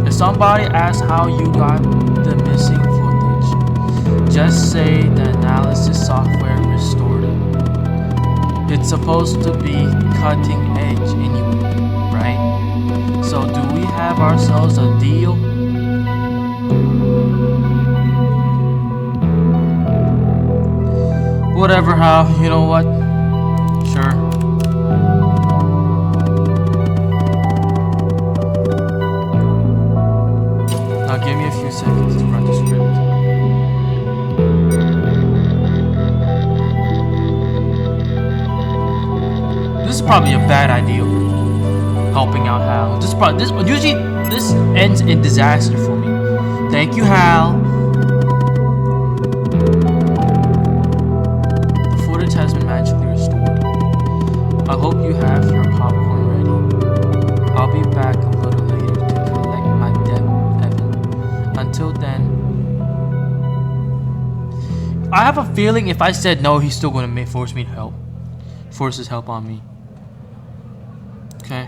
If somebody asks how you got the missing footage, just say the analysis software restored it. It's supposed to be cutting edge anyway, right? So do we have ourselves a deal? Whatever, Hal, you know what? Sure. Now give me a few seconds to run the script. This is probably a bad idea. Helping out Hal. Usually this ends in disaster for me. Thank you, Hal. The footage has been magically restored. I hope you have your popcorn ready. I'll be back a little later to collect my debt, Evan. Until then, I have a feeling if I said no, he's still going to force me to help. Force his help on me. Okay.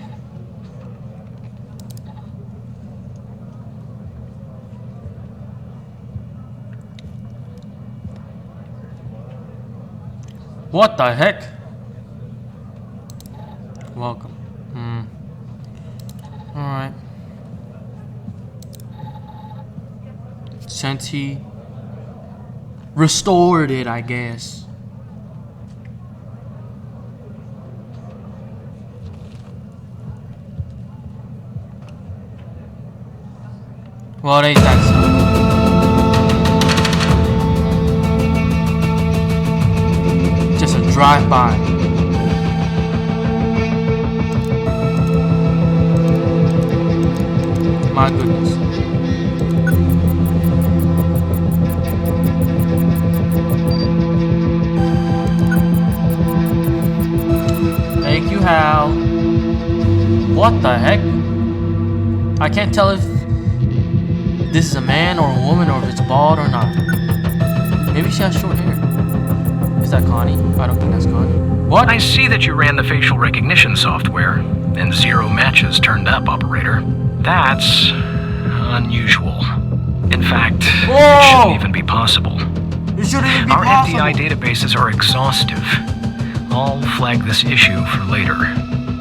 What the heck? Welcome. Alright. Since he restored it, I guess. Well, it ain't that simple. Just a drive-by. My goodness. Thank you, Hal. What the heck? I can't tell if this is a man or a woman or if it's bald or not. Maybe she has short hair. Is that Connie? I don't think that's Connie. What? I see that you ran the facial recognition software, and 0 matches turned up, operator. That's unusual. In fact, it shouldn't even be possible. It shouldn't even be Our possible. FBI databases are exhaustive. I'll flag this issue for later.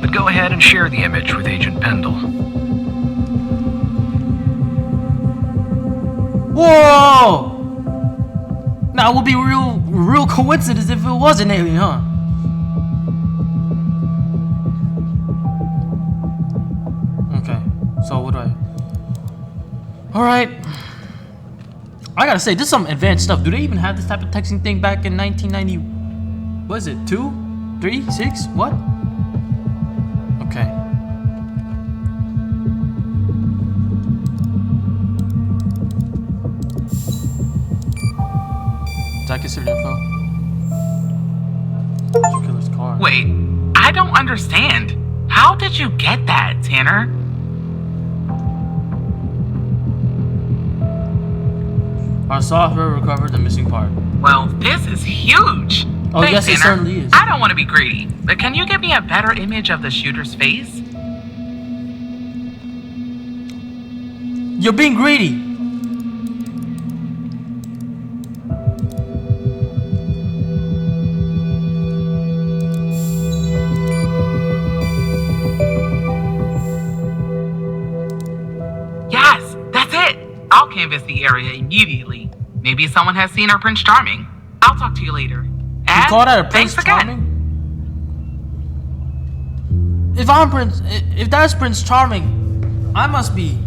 But go ahead and share the image with Agent Pendle. Whoa! Now it would be real coincidence if it was an alien, huh? Okay, so what do I? All right. I gotta say, this is some advanced stuff. Do they even have this type of texting thing back in 1990? What is it? 2, 3, 6? What? Okay. Is that considered info? Serial killer's car. Wait, I don't understand. How did you get that, Tanner? Our software recovered the missing part. Well, this is huge. Oh, Thanks, yes, it Tanner. certainly is. I don't want to be greedy, but can you give me a better image of the shooter's face? You're being greedy. Yes, that's it. I'll canvass the area immediately. Maybe someone has seen our Prince Charming. I'll talk to you later. You And call that a Prince thanks again. Charming? If that's Prince Charming, I must be,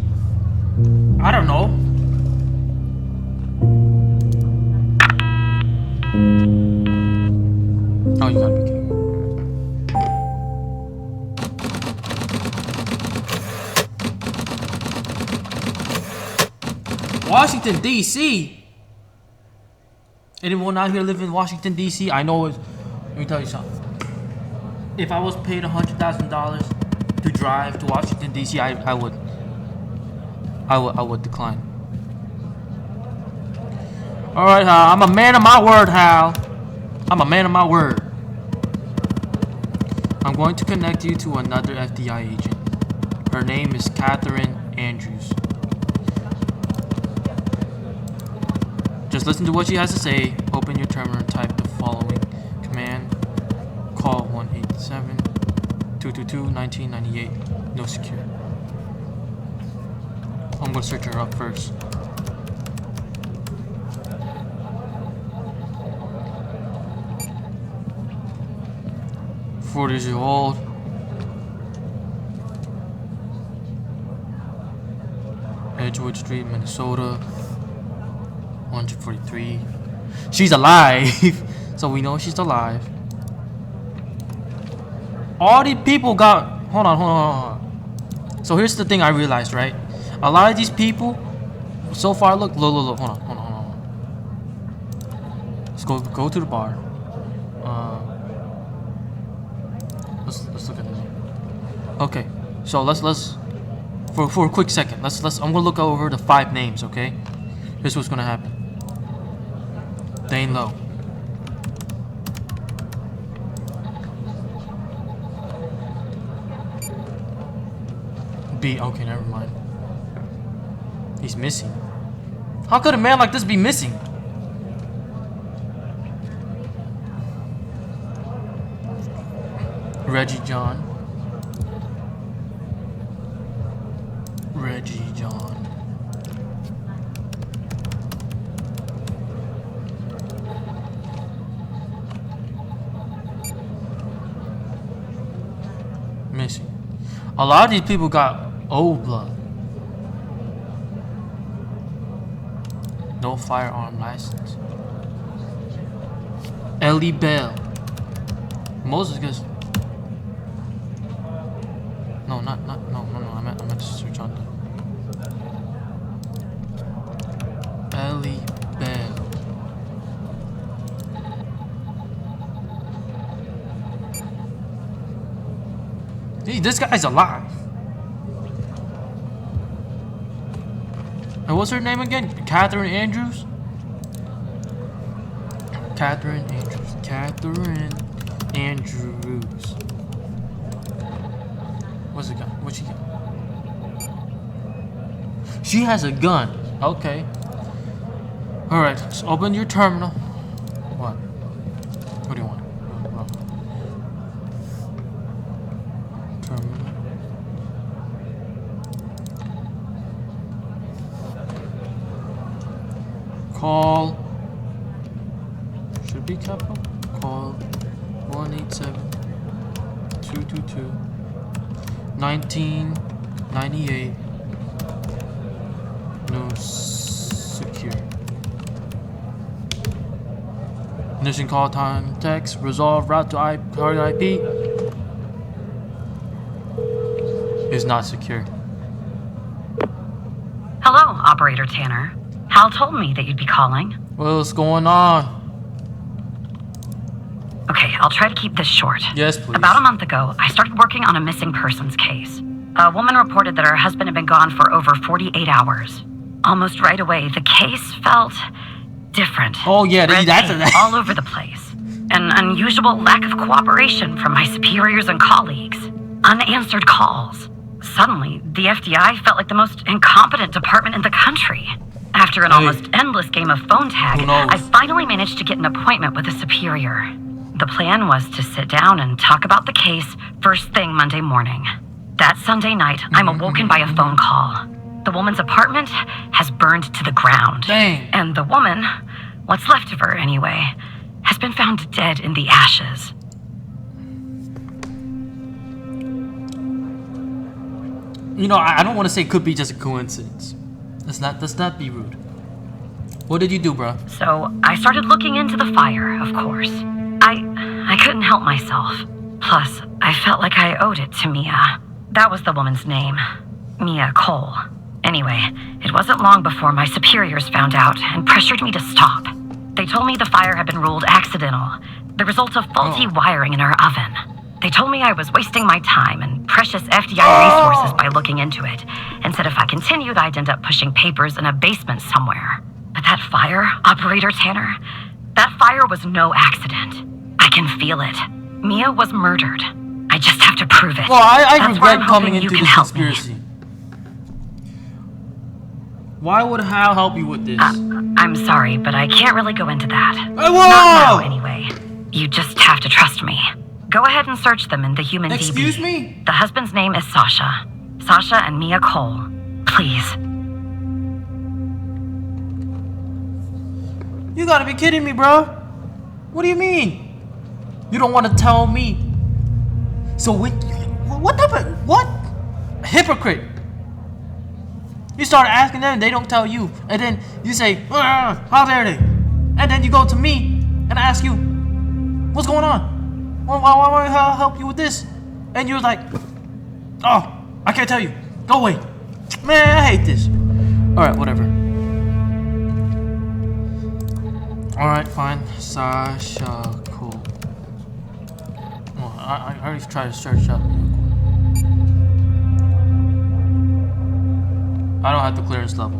I don't know. Oh, you gotta be kidding me. Washington, D.C. Anyone out here live in Washington, D.C.? I know it's... Let me tell you something. If I was paid $100,000 to drive to Washington, D.C., I would decline. Alright, Hal. I'm a man of my word, Hal. I'm a man of my word. I'm going to connect you to another FBI agent. Her name is Catherine Andrews. Just listen to what she has to say. Open your terminal and type the following command. Call 1-877-222-1998. No secure. I'm gonna search her up first. Years old. Edgewood Street, Minnesota. 143. She's alive. So we know she's alive. All these people got... Hold on. So here's the thing I realized, right? A lot of these people so far, look. Hold on. Let's go to the bar. Let's look at the name. Okay, so let's for a quick second. I'm gonna look over the 5 names. Okay, here's what's gonna happen. Dane Lowe. B. Okay, never mind. He's missing. How could a man like this be missing? Reggie John. Missing. A lot of these people got old blood. No firearm license. Ellie Bell. Moses gets... No, I meant to search on the... Ellie Bell. This guy's alive. And what's her name again? Catherine Andrews? Catherine Andrews. What's it got? What she got? She has a gun. Okay. Alright, so open your terminal. What? What do you want? Terminal. Call capital? Call 187-222-1998. No secure. Missing call time text. Resolve route to target IP is not secure. Hello, Operator Tanner. Hal told me that you'd be calling. What's going on? Okay, I'll try to keep this short. Yes, please. About a month ago, I started working on a missing persons case. A woman reported that her husband had been gone for over 48 hours. Almost right away, the case felt different. Oh yeah, Red that's tape all over the place. An unusual lack of cooperation from my superiors and colleagues. Unanswered calls. Suddenly, the FBI felt like the most incompetent department in the country. After an almost endless game of phone tag, I finally managed to get an appointment with a superior. The plan was to sit down and talk about the case first thing Monday morning. That Sunday night, I'm awoken by a phone call. The woman's apartment has burned to the ground. Dang. And the woman, what's left of her anyway, has been found dead in the ashes. You know, I don't want to say could be just a coincidence. Let's not be rude. What did you do, bro? So I started looking into the fire, of course. I couldn't help myself. Plus, I felt like I owed it to Mia. That was the woman's name. Mia Cole. Anyway, it wasn't long before my superiors found out and pressured me to stop. They told me the fire had been ruled accidental, the result of faulty wiring in our oven. They told me I was wasting my time and precious FDI resources by looking into it, and said if I continued, I'd end up pushing papers in a basement somewhere. But that fire, Operator Tanner, that fire was no accident. I can feel it. Mia was murdered. I just have to prove it. Well, I That's where regret I'm coming hoping into you can this help me. conspiracy. Why would Hal help you with this? I'm sorry, but I can't really go into that. Hey, Not whoa! now, anyway. You just have to trust me. Go ahead and search them in the human Excuse DB. me? The husband's name is Sasha. Sasha and Mia Cole. Please. You gotta be kidding me, bro. What do you mean? You don't want to tell me? So what type of what? Hypocrite. You start asking them, they don't tell you, and then you say, "How dare they?" And then you go to me and I ask you, "What's going on? Why I help you with this?" And you're like, "Oh, I can't tell you. Go away." Man, I hate this. All right, whatever. All right, fine. Sasha Cole. Well, I already tried to search up. I don't have the clearance level.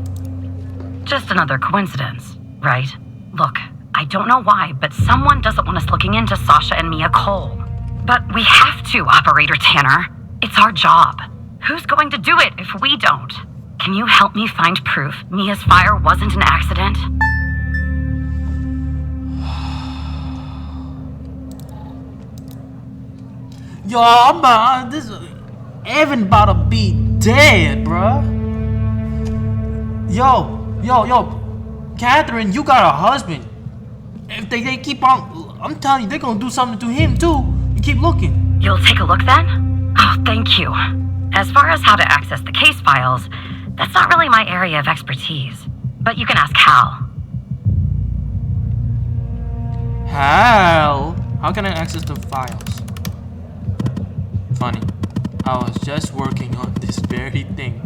Just another coincidence, right? Look, I don't know why, but someone doesn't want us looking into Sasha and Mia Cole. But we have to, Operator Tanner. It's our job. Who's going to do it if we don't? Can you help me find proof Mia's fire wasn't an accident? Yo, Evan about to be dead, bruh. Yo, Catherine, you got a husband. If they keep on, I'm telling you, they're gonna do something to him too. You keep looking. You'll take a look then? Oh, thank you. As far as how to access the case files, that's not really my area of expertise. But you can ask Hal. How can I access the files? Funny. I was just working on this very thing.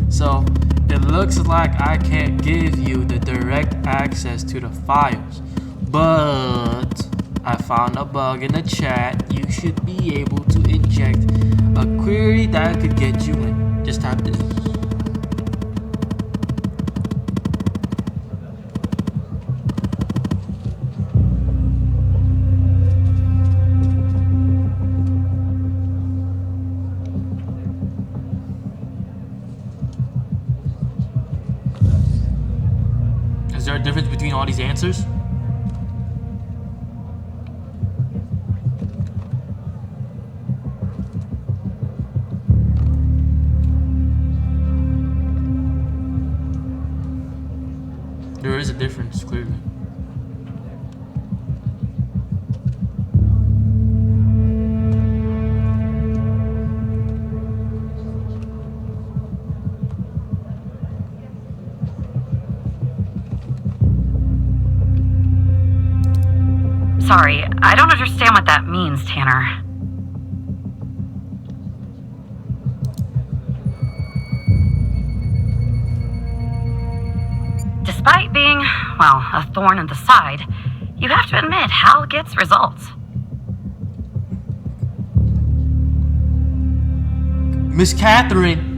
So, it looks like I can't give you the direct access to the files. But I found a bug in the chat. You should be able to inject a query that could get you in. Just type this. Is there a difference between all these answers? There is a difference, clearly. Sorry, I don't understand what that means, Tanner. Despite being, well, a thorn in the side, you have to admit Hal gets results. Miss Catherine.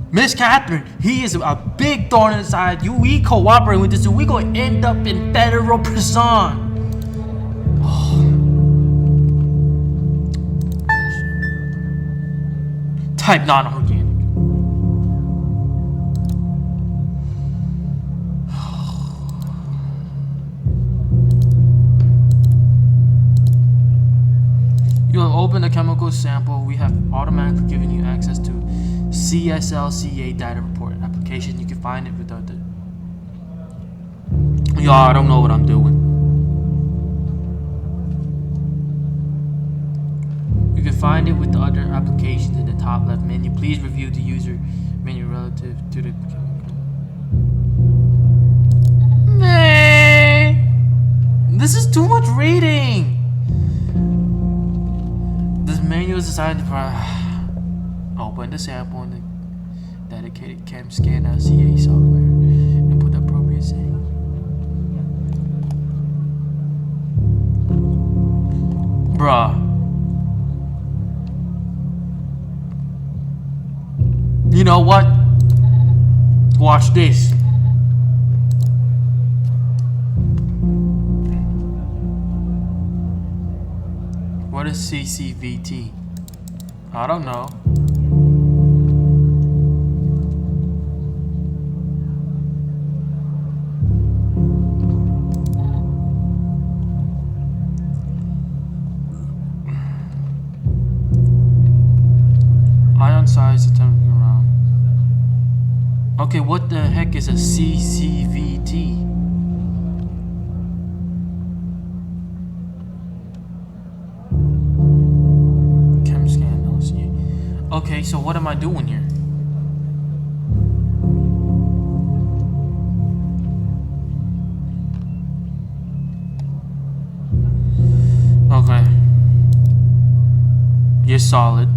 Miss Catherine, he is a big thorn in the side. We cooperate with this, and we gonna end up in federal prison. Oh. Type non-organic. You have opened a chemical sample. We have automatically given you access to CSLCA data report application. You can find it without the. Y'all, I don't know what I'm doing. You can find it with the other applications in the top left menu. Please review the user menu relative to the. Man, this is too much reading. This menu is designed to open the sample in the dedicated ChemScan LCA software and put the appropriate setting. Bruh. You know what? Watch this. What is CCVT? I don't know. Ion size determined around. Okay, what the heck is a CCVT? Okay, so what am I doing here? Okay. You're solid.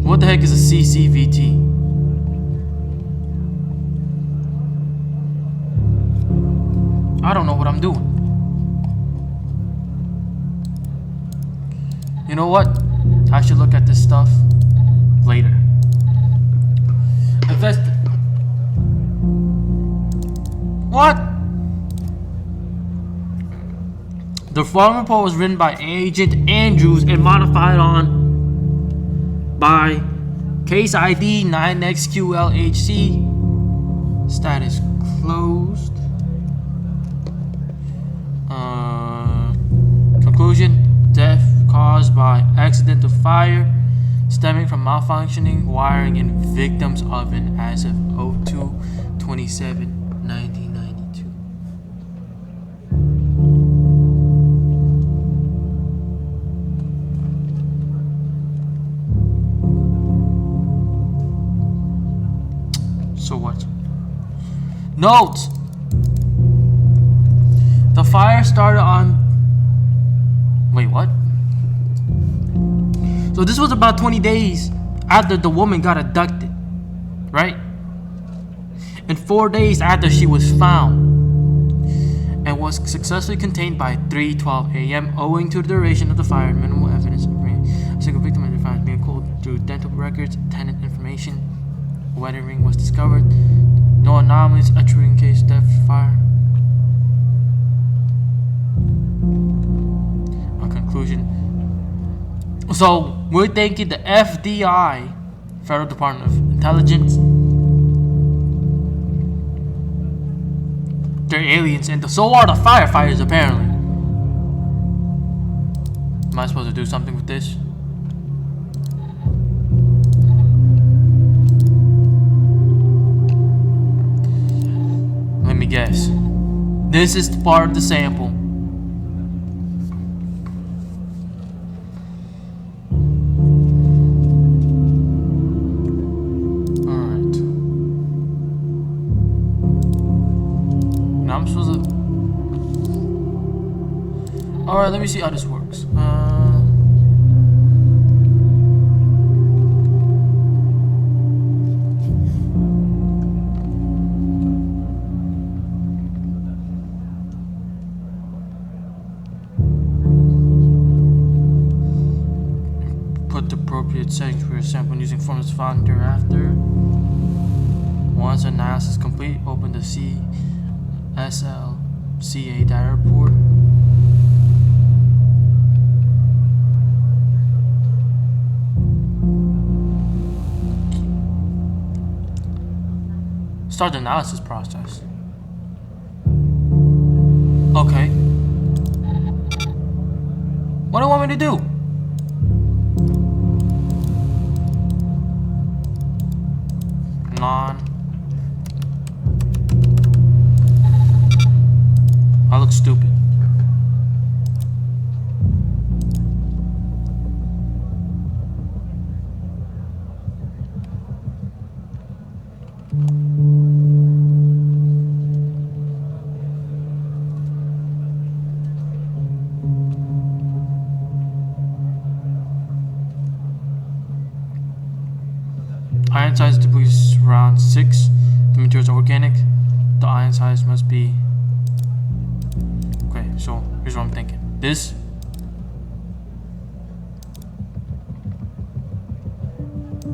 What the heck is a CCVT? I don't know what I'm doing. You know what? I should look at this stuff later. What? The following report was written by Agent Andrews and modified on by case ID 9XQLHC. Status closed. Conclusion: death caused by accidental fire stemming from malfunctioning wiring in victim's oven as of 02/27/1992. So what? Note: the fire started on. Wait, what? So this was about 20 days after the woman got abducted, right? And 4 days after she was found, and was successfully contained by 3:12 a.m. owing to the duration of the fire and minimal evidence of rain. A single victim identified being cold through dental records, tenant information. A wedding ring was discovered. No anomalies attributing case death fire. Conclusion. So we're thinking the FDI, Federal Department of Intelligence, they're aliens, and so are the firefighters apparently. Am I supposed to do something with this? Let me guess. This is part of the sample. And I'm supposed to. Alright, let me see how this works. Put the appropriate settings for your sample using formulas found thereafter. Once analysis is complete, open the CSLCA data report. Start the analysis process. Okay. What do you want me to do? I look stupid. Iron size typically is around 6. The material is organic. The iron size must be. Okay, so here's what I'm thinking. This.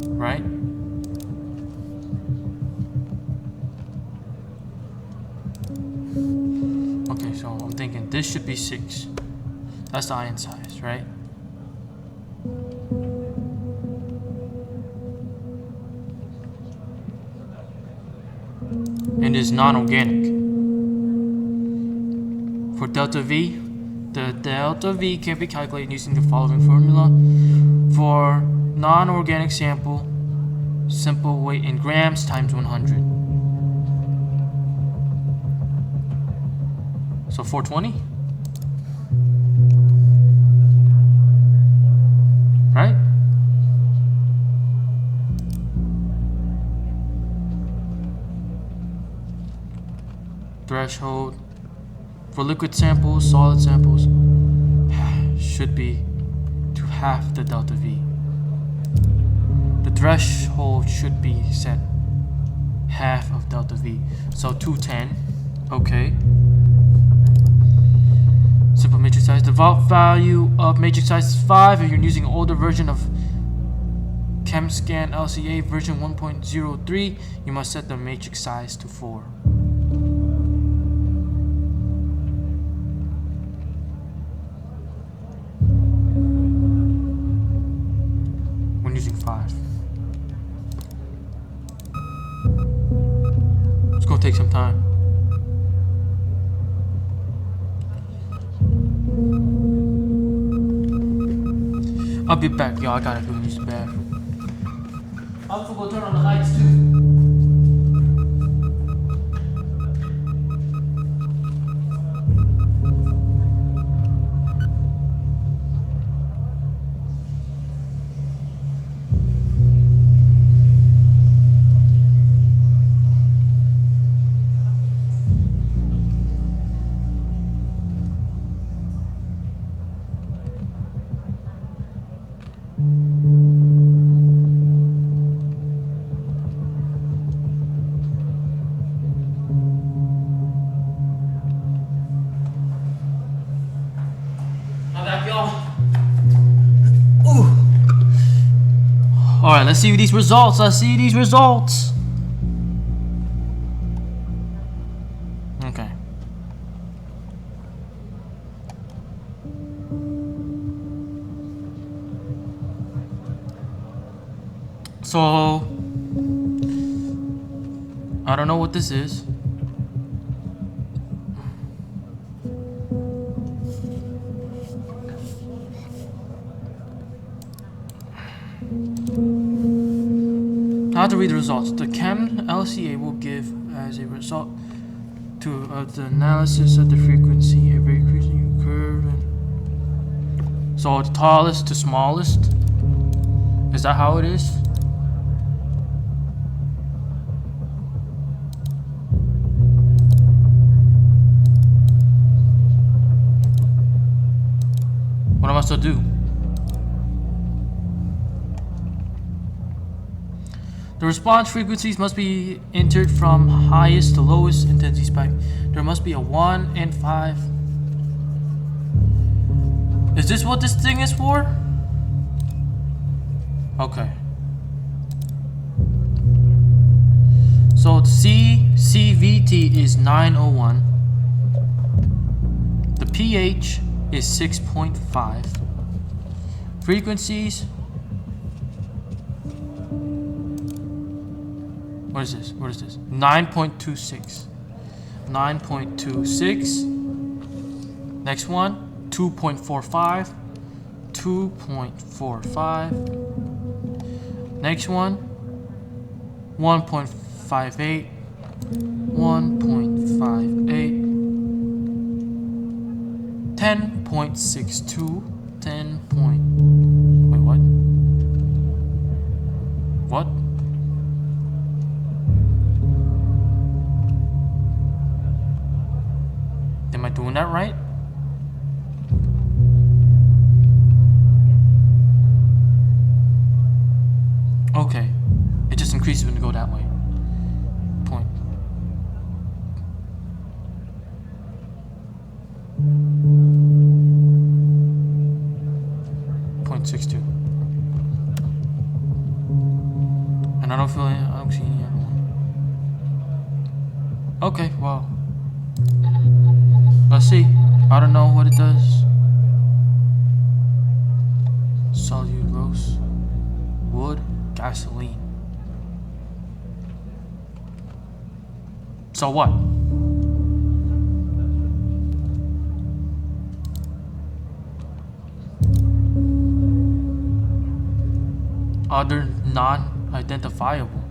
Right? Okay, so I'm thinking this should be 6. That's the iron size, right? And is non-organic. For delta V, the delta V can be calculated using the following formula. For non-organic sample, simple weight in grams times 100. So 420? Right? Threshold for liquid samples, solid samples should be to half the delta V. The threshold should be set half of delta V. So 210, okay. Simple matrix size. The value of matrix size is 5 if you're using an older version of ChemScan LCA version 1.03. You must set the matrix size to 4. Using 5. It's gonna take some time. I'll be back, y'all. I gotta go use the bathroom. I'm also gonna turn on the lights too. Alright, let's see these results. Let's see these results. Okay. So, I don't know what this is. How to read the results. The Chem LCA will give as a result to the analysis of the frequency a very increasing curve. And so the tallest to smallest. Is that how it is? wants to do. The response frequencies must be entered from highest to lowest intensity spike. There must be a 1 and 5. Is this what this thing is for? Okay. So CVT is 901. The pH is 6.5. Frequencies. What is this? What is this? 9.26. 9.26. Next one. 2.45. 2.45. Next one. 1.58. 1.58. 10.62. 10. Wait, what? What? Am I doing that right? Okay. It just increases when you go that way. Point. .62. And I don't see any other one. Okay, well. Let's see. I don't know what it does. Cellulose, wood, gasoline. So what? Other non-identifiable.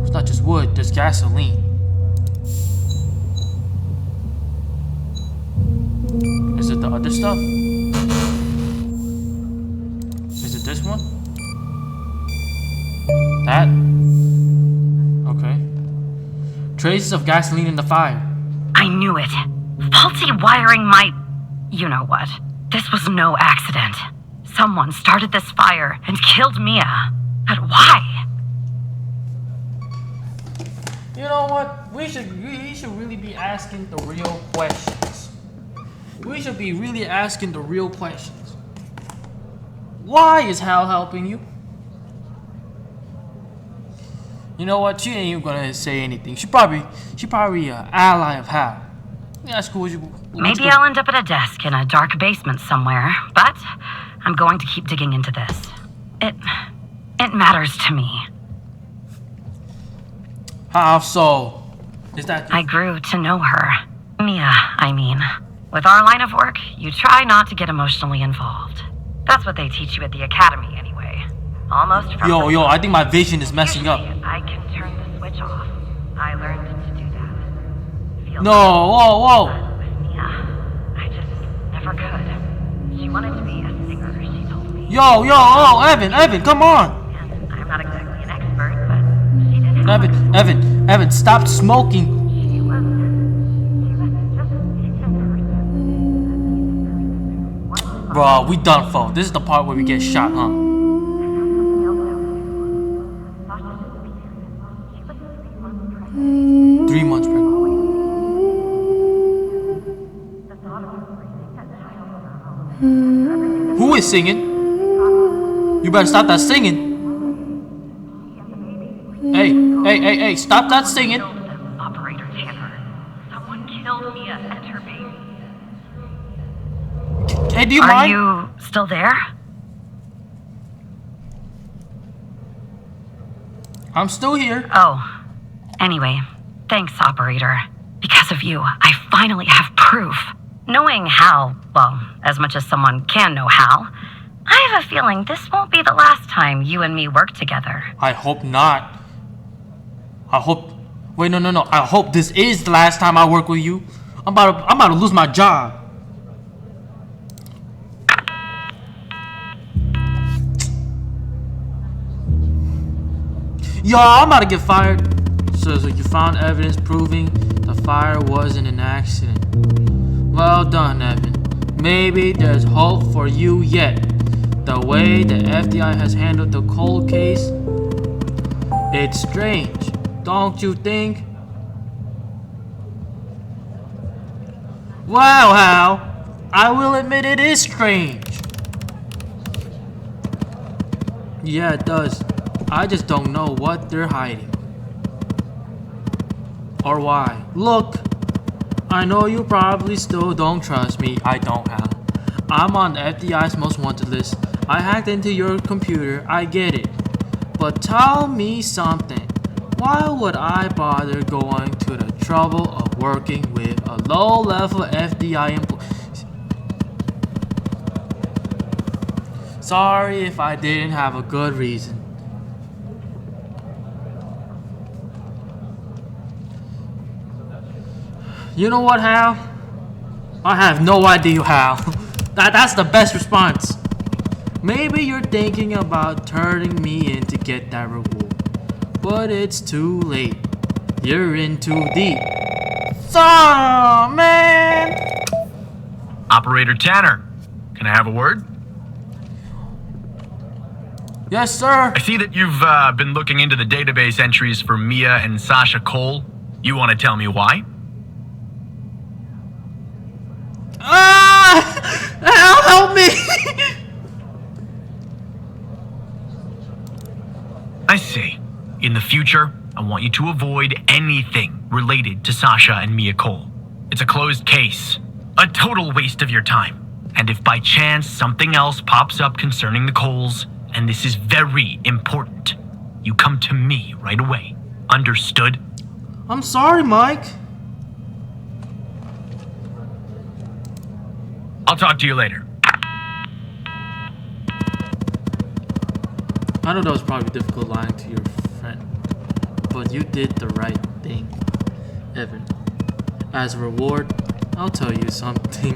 It's not just wood, there's gasoline. Is it the other stuff? Is it this one? That? Okay. Traces of gasoline in the fire. I knew it. Faulty wiring might... You know what. This was no accident. Someone started this fire and killed Mia. But why? You know what? We should really be asking the real questions. We should be really asking the real questions. Why is Hal helping you? You know what? She ain't even gonna say anything. She probably an ally of Hal. That's cool. Maybe I'll end up at a desk in a dark basement somewhere, but I'm going to keep digging into this. It matters to me. How so? Is that... I grew to know her. Mia, I mean. With our line of work, you try not to get emotionally involved. That's what they teach you at the academy anyway. Almost from... Yo, I think my vision is messing up. Usually, I can turn the switch off. I learned to do that. Feel No, whoa. But with Mia, I just never could. She wanted to be a singer, she told me. Yo, Evan, come on. And I'm not exactly an expert, but she did have Evan, stop smoking. She was just Bro, we done for. This is the part where we get shot, huh? 3 months pregnant. Who is singing? You better stop that singing. Hey, stop that singing. Operator Tanner. Someone killed Mia and her baby. Hey, do you Are mind? you still there? I'm still here. Oh. Anyway, thanks, operator. Because of you, I finally have proof. Knowing Hal, well, as much as someone can know Hal, I have a feeling this won't be the last time you and me work together. I hope not. Wait, no. I hope this is the last time I work with you. I'm about to lose my job. Yo, I'm about to get fired. So you found evidence proving the fire wasn't an accident. Well done, Evan. Maybe there's hope for you yet. The way the FBI has handled the cold case, it's strange, don't you think? Wow, Hal, I will admit it is strange. Yeah, it does. I just don't know what they're hiding. Or why. Look, I know you probably still don't trust me. I don't, Hal. I'm on the FBI's most wanted list. I hacked into your computer, I get it. But tell me something. Why would I bother going to the trouble of working with a low-level FBI employee? Sorry if I didn't have a good reason. You know what, Hal? I have no idea how. That's the best response. Maybe you're thinking about turning me in to get that reward. But it's too late. You're in too deep. So, man! Operator Tanner, can I have a word? Yes, sir. I see that you've been looking into the database entries for Mia and Sasha Cole. You want to tell me why? Hal, help me! I see. In the future, I want you to avoid anything related to Sasha and Mia Cole. It's a closed case. A total waste of your time. And if by chance something else pops up concerning the Coles, and this is very important, you come to me right away. Understood? I'm sorry, Mike. I'll talk to you later. I know that was probably difficult lying to your friend, but you did the right thing, Evan. As a reward, I'll tell you something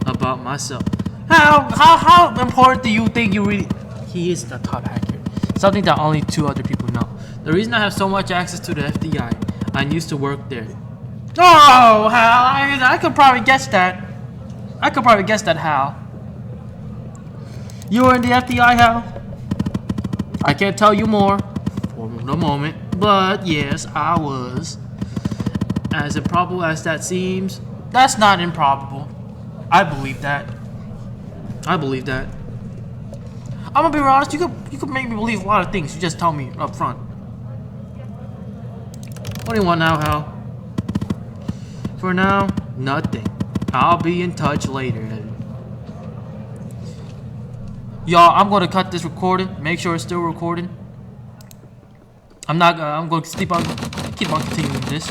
about myself. How important do you think you really... He is the top hacker. Something that only 2 other people know. The reason I have so much access to the FBI, I used to work there. Oh, Hal, I could probably guess that. Hal. You were in the FBI, Hal? I can't tell you more for the moment, but yes, I was. As improbable as that seems, that's not improbable. I believe that. I'm gonna be honest, you could make me believe a lot of things. You just tell me up front. What do you want now, Hal? For now, nothing. I'll be in touch later, Evan. Y'all, I'm gonna cut this recording. Make sure it's still recording. I'm gonna keep on continuing this.